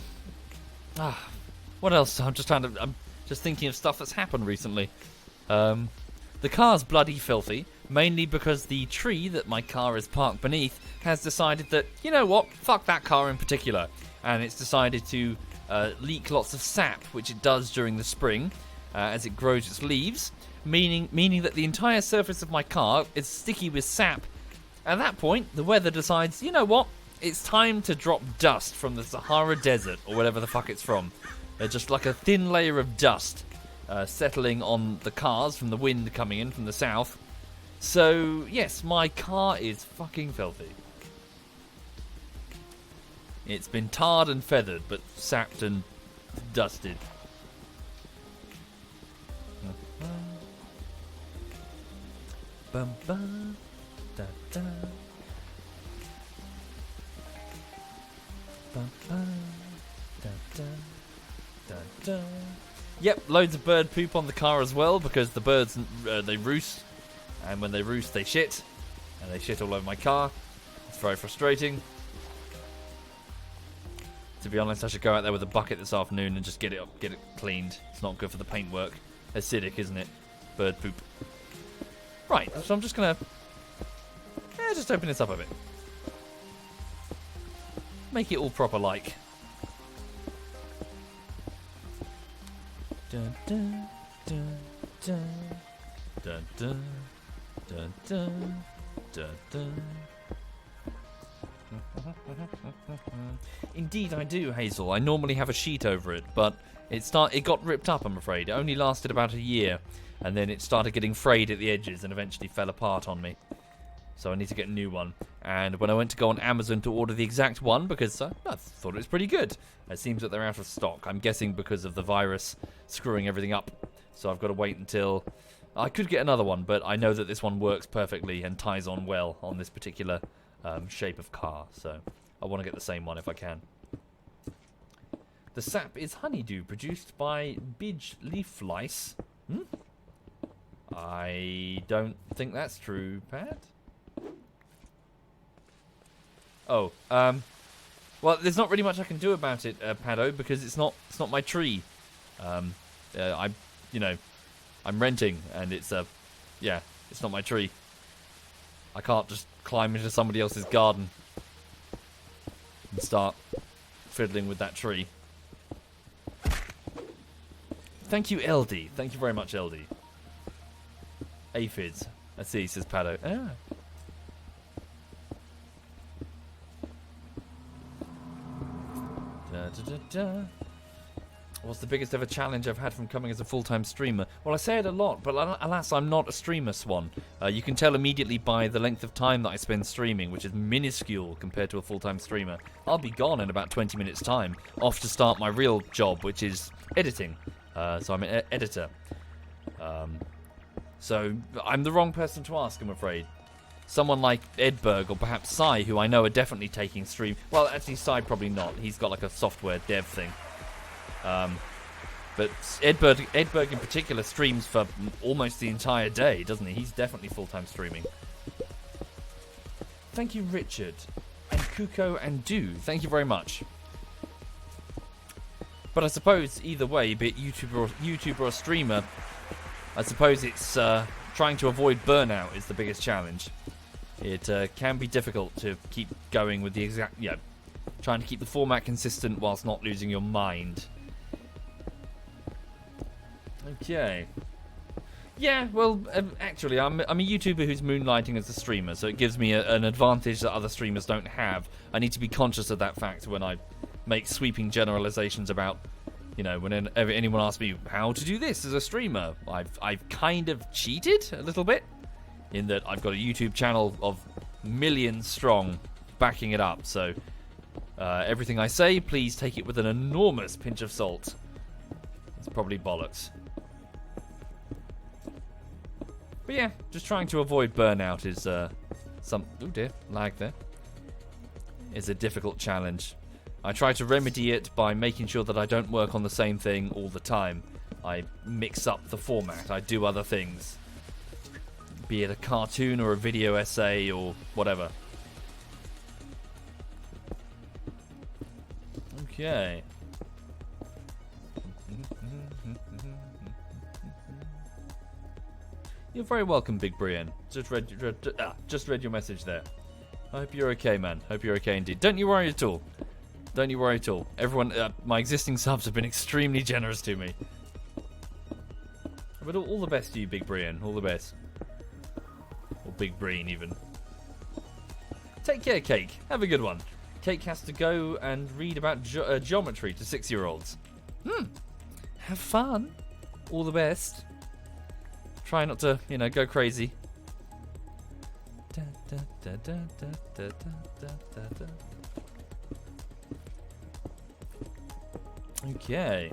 what else? I'm just thinking of stuff that's happened recently. The car's bloody filthy, mainly because the tree that my car is parked beneath has decided that, you know what, fuck that car in particular, and it's decided to leak lots of sap, which it does during the spring as it grows its leaves, meaning that the entire surface of my car is sticky with sap. At that point, the weather decides, you know what, it's time to drop dust from the Sahara Desert, or whatever the fuck it's from. Just like a thin layer of dust settling on the cars from the wind coming in from the south. So, yes, my car is fucking filthy. It's been tarred and feathered, but sapped and dusted. Bum, bum, da, da. Bum, bum, da, da, da, da. Yep, loads of bird poop on the car as well, because the birds, they roost, and when they roost they shit, and they shit all over my car. It's very frustrating. To be honest, I should go out there with a bucket this afternoon and just get it cleaned. It's not good for the paintwork. Acidic, isn't it? Bird poop. Right, so I'm just gonna just open this up a bit. Make it all proper like. Dun, dun, dun, dun, dun, dun, dun, dun, dun, dun. Indeed I do, Hazel. I normally have a sheet over it, but it got ripped up, I'm afraid. It only lasted about a year, and then it started getting frayed at the edges and eventually fell apart on me. So I need to get a new one. And when I went to go on Amazon to order the exact one, because I thought it was pretty good, it seems that they're out of stock. I'm guessing because of the virus screwing everything up. So I've got to wait until... I could get another one, but I know that this one works perfectly and ties on well on this particular shape of car. So I want to get the same one if I can. The sap is honeydew produced by Bidge leaf lice. I don't think that's true, Pat. Oh, well, there's not really much I can do about it, Paddo, because it's not my tree. I'm renting, and it's not my tree. I can't just climb into somebody else's garden and start fiddling with that tree. Thank you, LD. Thank you very much, LD. Aphids. I see, says Paddo. Ah. Da, da, da, da. What's the biggest ever challenge I've had from coming as a full-time streamer? Well, I say it a lot, but alas, I'm not a streamer, Swan. You can tell immediately by the length of time that I spend streaming, which is minuscule compared to a full-time streamer. I'll be gone in about 20 minutes' time, off to start my real job, which is editing. So I'm an editor. So I'm the wrong person to ask, I'm afraid. Someone like Edberg or perhaps Sai, who I know are definitely taking stream. Well, actually, Sai probably not. He's got like a software dev thing. But Edberg in particular streams for almost the entire day, doesn't he? He's definitely full-time streaming. Thank you, Richard. And Kuko and Do. Thank you very much. But I suppose either way, be it YouTuber or streamer, I suppose it's trying to avoid burnout is the biggest challenge. It can be difficult to keep going with the trying to keep the format consistent whilst not losing your mind. Okay. Yeah, well, actually, I'm a YouTuber who's moonlighting as a streamer, so it gives me an advantage that other streamers don't have. I need to be conscious of that fact when I make sweeping generalizations about, when anyone asks me how to do this as a streamer. I've kind of cheated a little bit, in that I've got a YouTube channel of millions strong backing it up, so everything I say, please take it with an enormous pinch of salt. It's probably bollocks. But yeah, just trying to avoid burnout is oh dear, lag there. Is a difficult challenge. I try to remedy it by making sure that I don't work on the same thing all the time. I mix up the format. I do other things. Be it a cartoon or a video essay or whatever. Okay. You're very welcome, Big Brienne. Just read your message there. I hope you're okay, man. Hope you're okay indeed. Don't you worry at all. Don't you worry at all. Everyone, my existing subs have been extremely generous to me. But all the best to you, Big Brienne. All the best. Or Big Breen, even. Take care, Cake. Have a good one. Cake has to go and read about geometry to 6-year-olds. Have fun. All the best. Try not to, go crazy. Okay.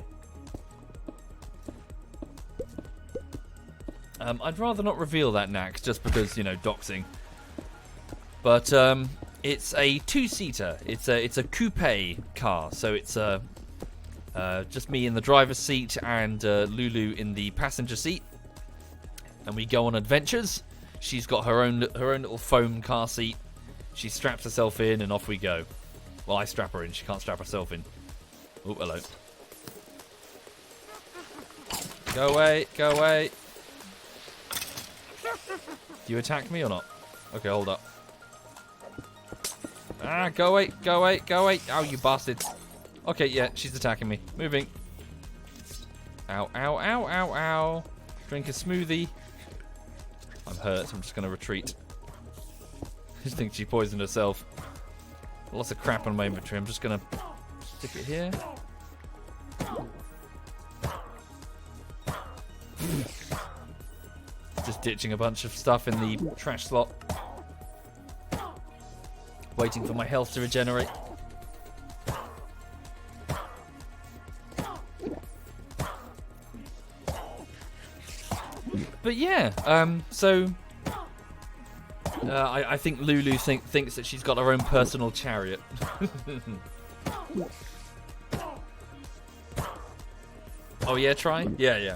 I'd rather not reveal that knack, just because, doxing. But it's a 2-seater. It's a coupe car, so it's just me in the driver's seat and Lulu in the passenger seat, and we go on adventures. She's got her own little foam car seat. She straps herself in, and off we go. Well, I strap her in. She can't strap herself in. Oh, hello. Go away. Go away. Do you attack me or not? Okay, hold up. Ah, go away. Go away. Go away. Oh, you bastards. Okay, yeah, she's attacking me. Moving. Ow, ow, ow, ow, ow. Drink a smoothie. I'm hurt. I'm just going to retreat. I just think she poisoned herself. Lots of crap on my inventory. I'm just going to stick it here. Just ditching a bunch of stuff in the trash slot. Waiting for my health to regenerate. But yeah, I think Lulu thinks that she's got her own personal chariot. Oh yeah, try? Yeah.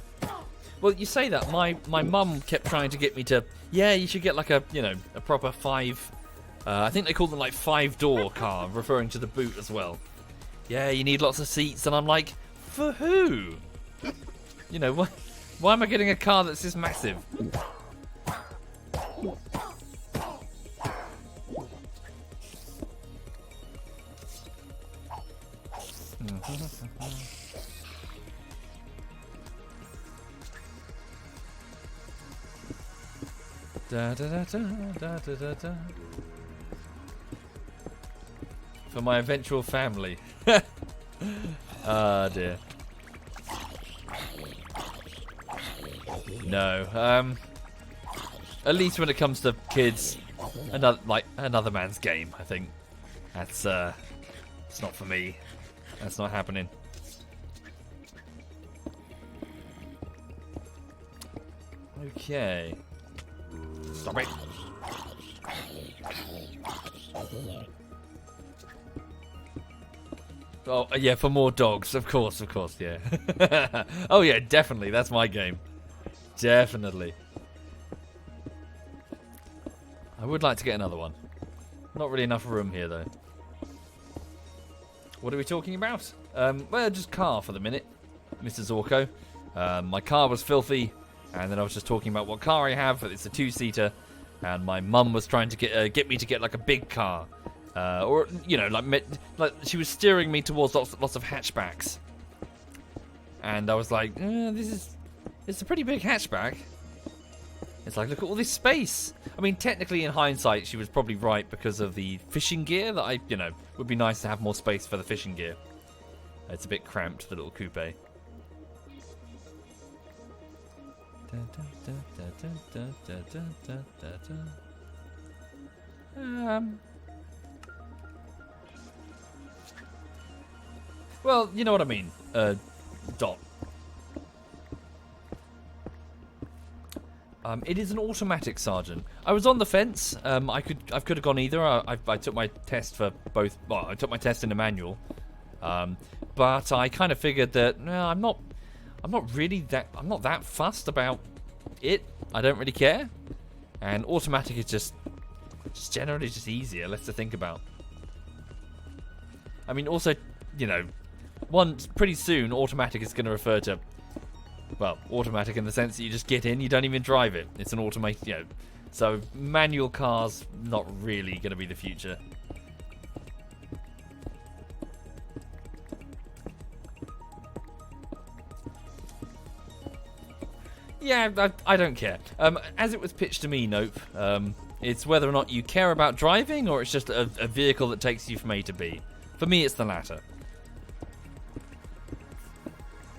Well, you say that. My mum kept trying to get me to, you should get like a proper 5, I think they call them like 5-door car, referring to the boot as well. Yeah, you need lots of seats, and I'm like, for who? Why am I getting a car that's this massive? For my eventual family. Ah, dear. No. At least when it comes to kids, another man's game, I think. That's it's not for me. That's not happening. Okay. Stop it. Oh, yeah, for more dogs. Of course, yeah. Oh, yeah, definitely. That's my game. Definitely. I would like to get another one. Not really enough room here, though. What are we talking about? Well, just car for the minute, Mr. Zorko. My car was filthy, and then I was just talking about what car I have. It's a 2-seater, and my mum was trying to get me to get like a big car, or like she was steering me towards lots of hatchbacks, and I was like, it's a pretty big hatchback. It's like, look at all this space. I mean, technically, in hindsight, she was probably right because of the fishing gear that would be nice to have more space for the fishing gear. It's a bit cramped, the little coupe. Well, you know what I mean, Dot. It is an automatic, Sergeant. I was on the fence. I could have gone either. I took my test for both. Well, I took my test in a manual, but I kind of figured that I'm I'm not that fussed about it. I don't really care. And automatic is just generally just easier, less to think about. I mean, also, you know, pretty soon automatic is going to refer to, well, automatic in the sense that you just get in, you don't even drive it. It's an automated, you know. So manual cars not really going to be the future. Yeah, I don't care. As it was pitched to me, nope. It's whether or not you care about driving, or it's just a vehicle that takes you from A to B. For me, it's the latter.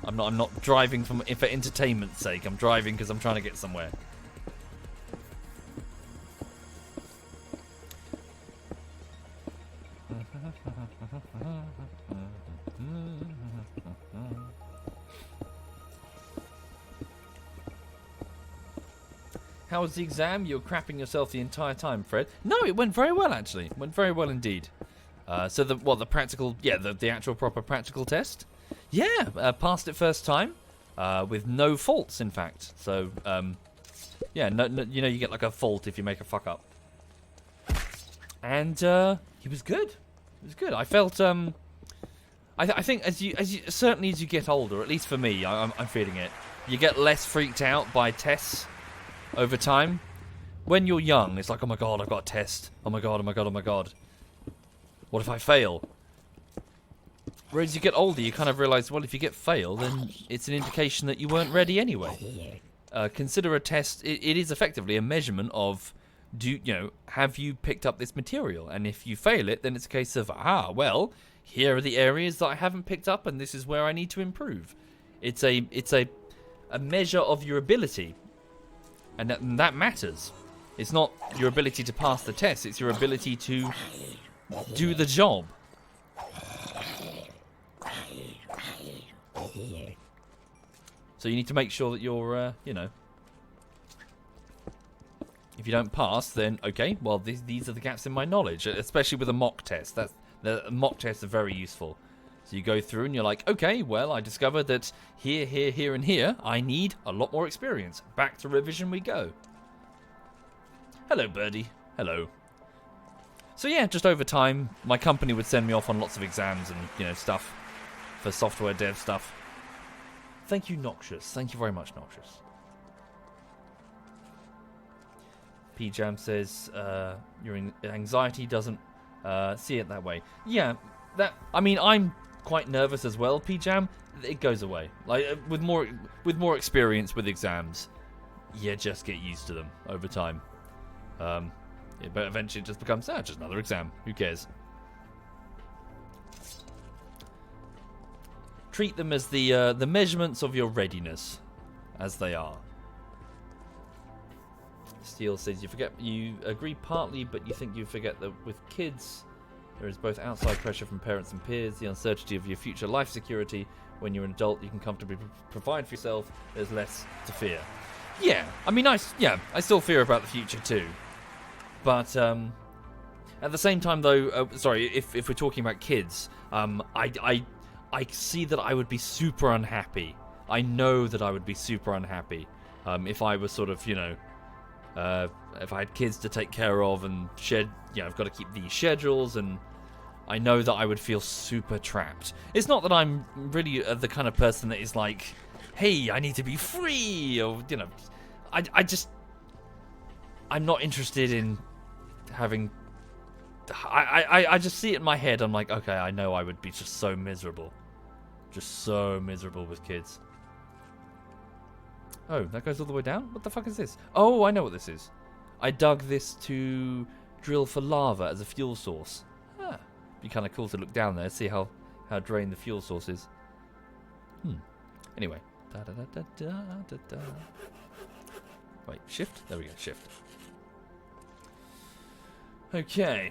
I'm not driving for entertainment's sake. I'm driving because I'm trying to get somewhere. How was the exam? You were crapping yourself the entire time, Fred. No, it went very well, actually. It went very well indeed. So the practical, yeah, the actual proper practical test? Yeah, passed it first time, with no faults, in fact. So, yeah, no, you know, you get like a fault if you make a fuck up. And, it was good. It was good. I felt, I think as you, certainly as you get older, at least for me, I'm feeling it, you get less freaked out by tests over time. When you're young, it's like, oh my god, I've got a test. Oh my god, oh my god, oh my god. What if I fail? Whereas you get older, you kind of realise, well, if you get fail, then it's an indication that you weren't ready anyway. Consider a test, it is effectively a measurement of, have you picked up this material? And if you fail it, then it's a case of, well, here are the areas that I haven't picked up, and this is where I need to improve. It's a measure of your ability. And that matters. It's not your ability to pass the test, it's your ability to do the job. So you need to make sure that you're, if you don't pass, then okay, well, these are the gaps in my knowledge, especially with a mock test. The mock tests are very useful. So you go through and you're like, okay, well, I discovered that here, here, here, and here, I need a lot more experience. Back to revision we go. Hello, Birdie. Hello. So yeah, just over time, my company would send me off on lots of exams and, stuff for software dev stuff. Thank you, Noxious. Thank you very much, Noxious. P-Jam says, your anxiety doesn't see it that way. Yeah, I'm quite nervous as well, P-Jam. It goes away. Like with more experience with exams, you just get used to them over time. But eventually it just becomes just another exam. Who cares? Treat them as the measurements of your readiness, as they are. Steele says you agree partly, but you think you forget that with kids, there is both outside pressure from parents and peers, the uncertainty of your future life security. When you're an adult, you can comfortably provide for yourself. There's less to fear. Yeah, I mean, I still fear about the future too. But at the same time, though, if we're talking about kids, I see that I would be super unhappy. I know that I would be super unhappy if I was sort of, if I had kids to take care of and I've got to keep these schedules, and I know that I would feel super trapped. It's not that I'm really the kind of person that is like, hey, I need to be free, or, I'm not interested in having, I just see it in my head, I'm like, okay, I know I would be just so miserable with kids. Oh, that goes all the way down? What the fuck is this? Oh, I know what this is. I dug this to drill for lava as a fuel source. Be kind of cool to look down there, see how drained the fuel source is. Anyway. Wait, shift? There we go, shift. Okay.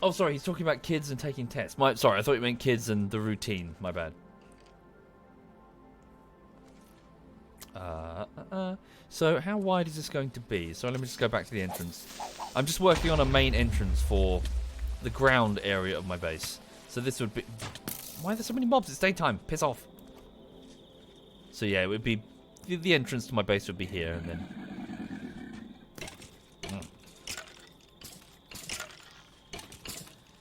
Oh, sorry, he's talking about kids and taking tests. Sorry, I thought you meant kids and the routine. My bad. So how wide is this going to be? So let me just go back to the entrance. I'm just working on a main entrance for the ground area of my base. So this would be... Why are there so many mobs? It's daytime. Piss off. So yeah, it would be the entrance to my base would be here, and then.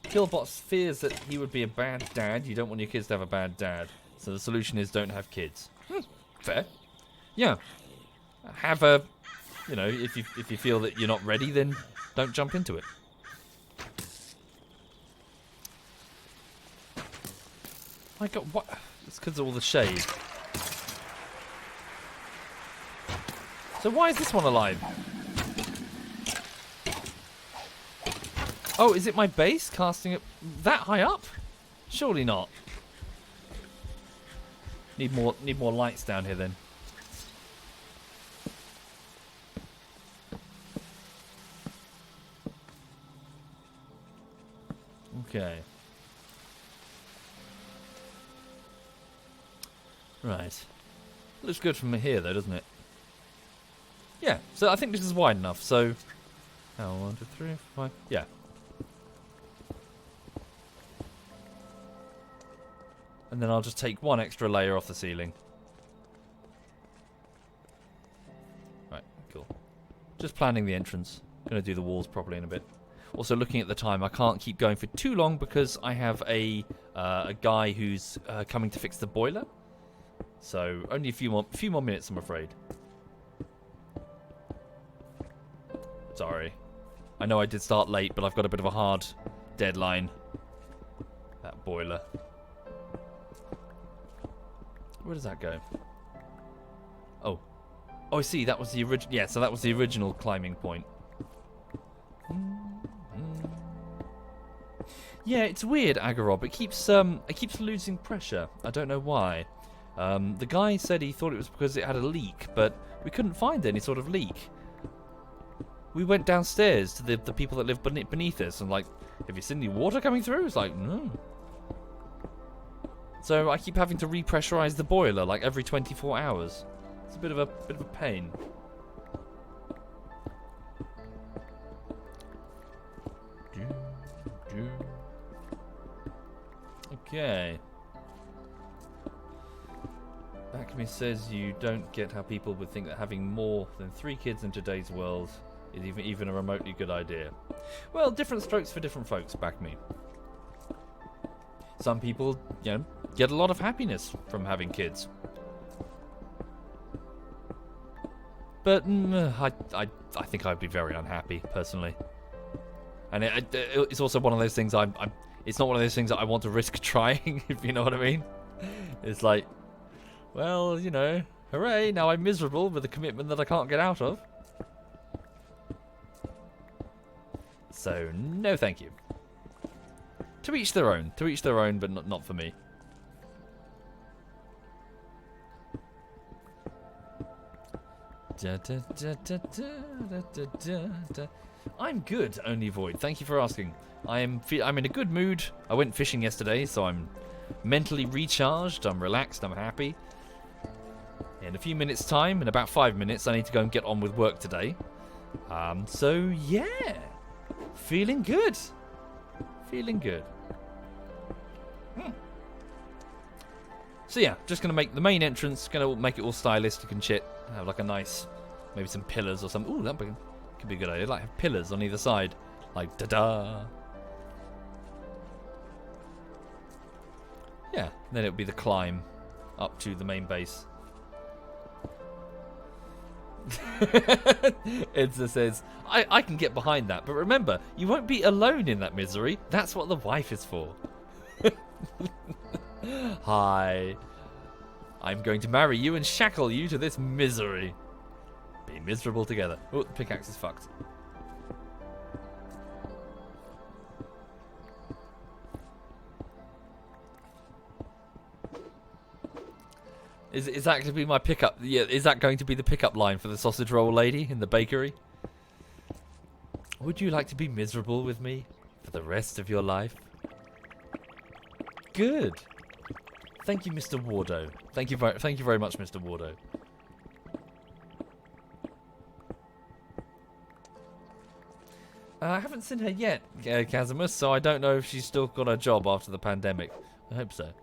Killbot fears that he would be a bad dad. You don't want your kids to have a bad dad, so the solution is don't have kids. Fair. Yeah. Have a, you know, if you feel that you're not ready, then don't jump into it. My God, what? It's because of all the shade. So why is this one alive? Oh, is it my base casting it that high up? Surely not. Need more lights down here then. Okay. Right. Looks good from here though, doesn't it? Yeah, so I think this is wide enough, so... Oh, 1, 2, 3, 5... Yeah. And then I'll just take one extra layer off the ceiling. Right, cool. Just planning the entrance. Gonna do the walls properly in a bit. Also looking at the time, I can't keep going for too long because I have a guy who's coming to fix the boiler. So only a few more minutes, I'm afraid. Sorry. I know I did start late, but I've got a bit of a hard deadline. That boiler. Where does that go? Oh. Oh, I see. That was the original. Yeah, so that was the original climbing point. Yeah, it's weird, Agarob. It keeps losing pressure. I don't know why. The guy said he thought it was because it had a leak, but we couldn't find any sort of leak. We went downstairs to the people that live beneath us and like, have you seen any water coming through? It's like, no. So I keep having to repressurize the boiler like every 24 hours. It's a bit of a pain. Okay. Backme says you don't get how people would think that having more than 3 kids in today's world is even a remotely good idea. Well, different strokes for different folks, Backme. Some people, you know, get a lot of happiness from having kids. But I think I'd be very unhappy, personally. And it's also one of those things it's not one of those things that I want to risk trying, if you know what I mean. It's like, well, you know, hooray, now I'm miserable with a commitment that I can't get out of. So, no thank you. To each their own, but not for me. I'm good, Only Void. Thank you for asking. I'm in a good mood. I went fishing yesterday, so I'm mentally recharged. I'm relaxed. I'm happy. In a few minutes' time, in about 5 minutes, I need to go and get on with work today. So yeah, feeling good. Feeling good. So yeah, just gonna make the main entrance. Gonna make it all stylistic and shit. Have like a nice, maybe some pillars or something. Ooh, that could be a good idea. Like have pillars on either side, like da-da. Yeah, then it would be the climb up to the main base. Edza says, I can get behind that, but remember, you won't be alone in that misery. That's what the wife is for. Hi. I'm going to marry you and shackle you to this misery. Be miserable together. Oh, the pickaxe is fucked. Is that going to be my pickup? Yeah, is that going to be the pickup line for the sausage roll lady in the bakery? Would you like to be miserable with me for the rest of your life? Good. Thank you, Mr. Wardo. Thank you very much, Mr. Wardo. I haven't seen her yet, Casimus, so I don't know if she's still got a job after the pandemic. I hope so.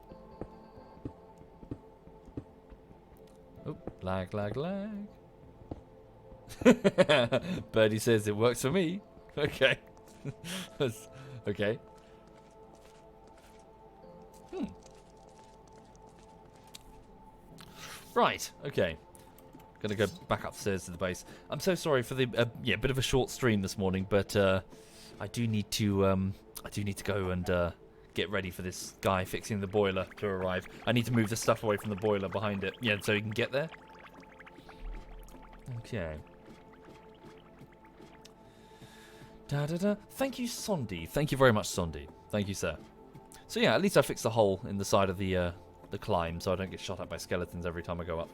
Oh, lag. Birdie says it works for me. Okay. Okay. Right, okay. Gonna go back upstairs to the base. I'm so sorry for the bit of a short stream this morning, but I do need to go and get ready for this guy fixing the boiler to arrive. I need to move the stuff away from the boiler behind it, yeah, so he can get there. Okay. Thank you, Sondi. Thank you very much, Sondi. Thank you, sir. So yeah, at least I fixed the hole in the side of the climb, so I don't get shot at by skeletons every time I go up.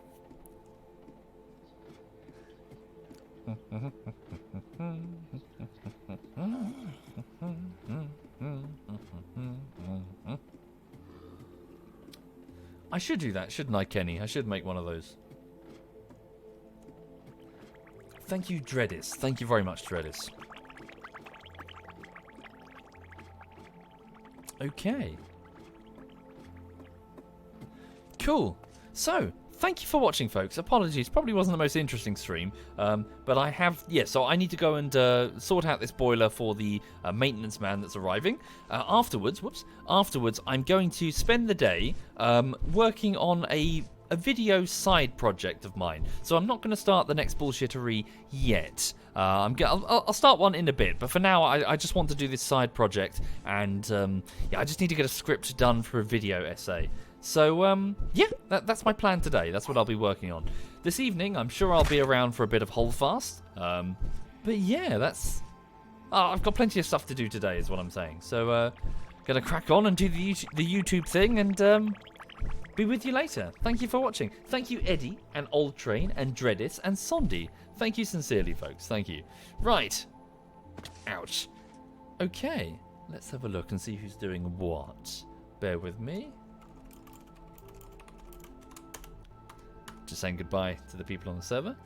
I should do that, shouldn't I, Kenny? I should make one of those. Thank you, Dreadis. Thank you very much, Dreadis. Okay. Cool. So, thank you for watching, folks. Apologies, probably wasn't the most interesting stream, but I have, so I need to go and sort out this boiler for the maintenance man that's arriving. Afterwards, I'm going to spend the day working on a video side project of mine. So I'm not going to start the next bullshittery yet. I'll start one in a bit, but for now I just want to do this side project, and I just need to get a script done for a video essay. So, that's my plan today. That's what I'll be working on. This evening, I'm sure I'll be around for a bit of Holdfast. But yeah, that's... I've got plenty of stuff to do today, is what I'm saying. So, gonna crack on and do the YouTube thing, and be with you later. Thank you for watching. Thank you, Eddie, and Old Train, and Dreadis, and Sondi. Thank you sincerely, folks. Thank you. Right. Ouch. Okay. Let's have a look and see who's doing what. Bear with me. Just saying goodbye to the people on the server.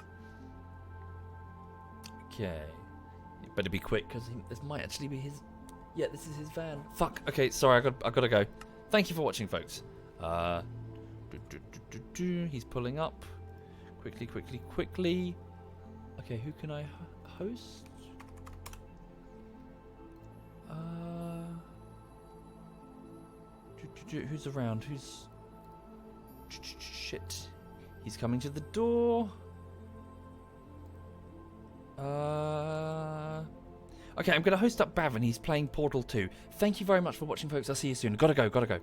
Okay. You better be quick, because this might actually be his... Yeah, this is his van. Fuck. Okay, sorry, I gotta go. Thank you for watching, folks. He's pulling up. Quickly. Okay, who can I host? Who's around? Who's... Shit. He's coming to the door. Okay, I'm going to host up Bavin. He's playing Portal 2. Thank you very much for watching, folks. I'll see you soon. Gotta go.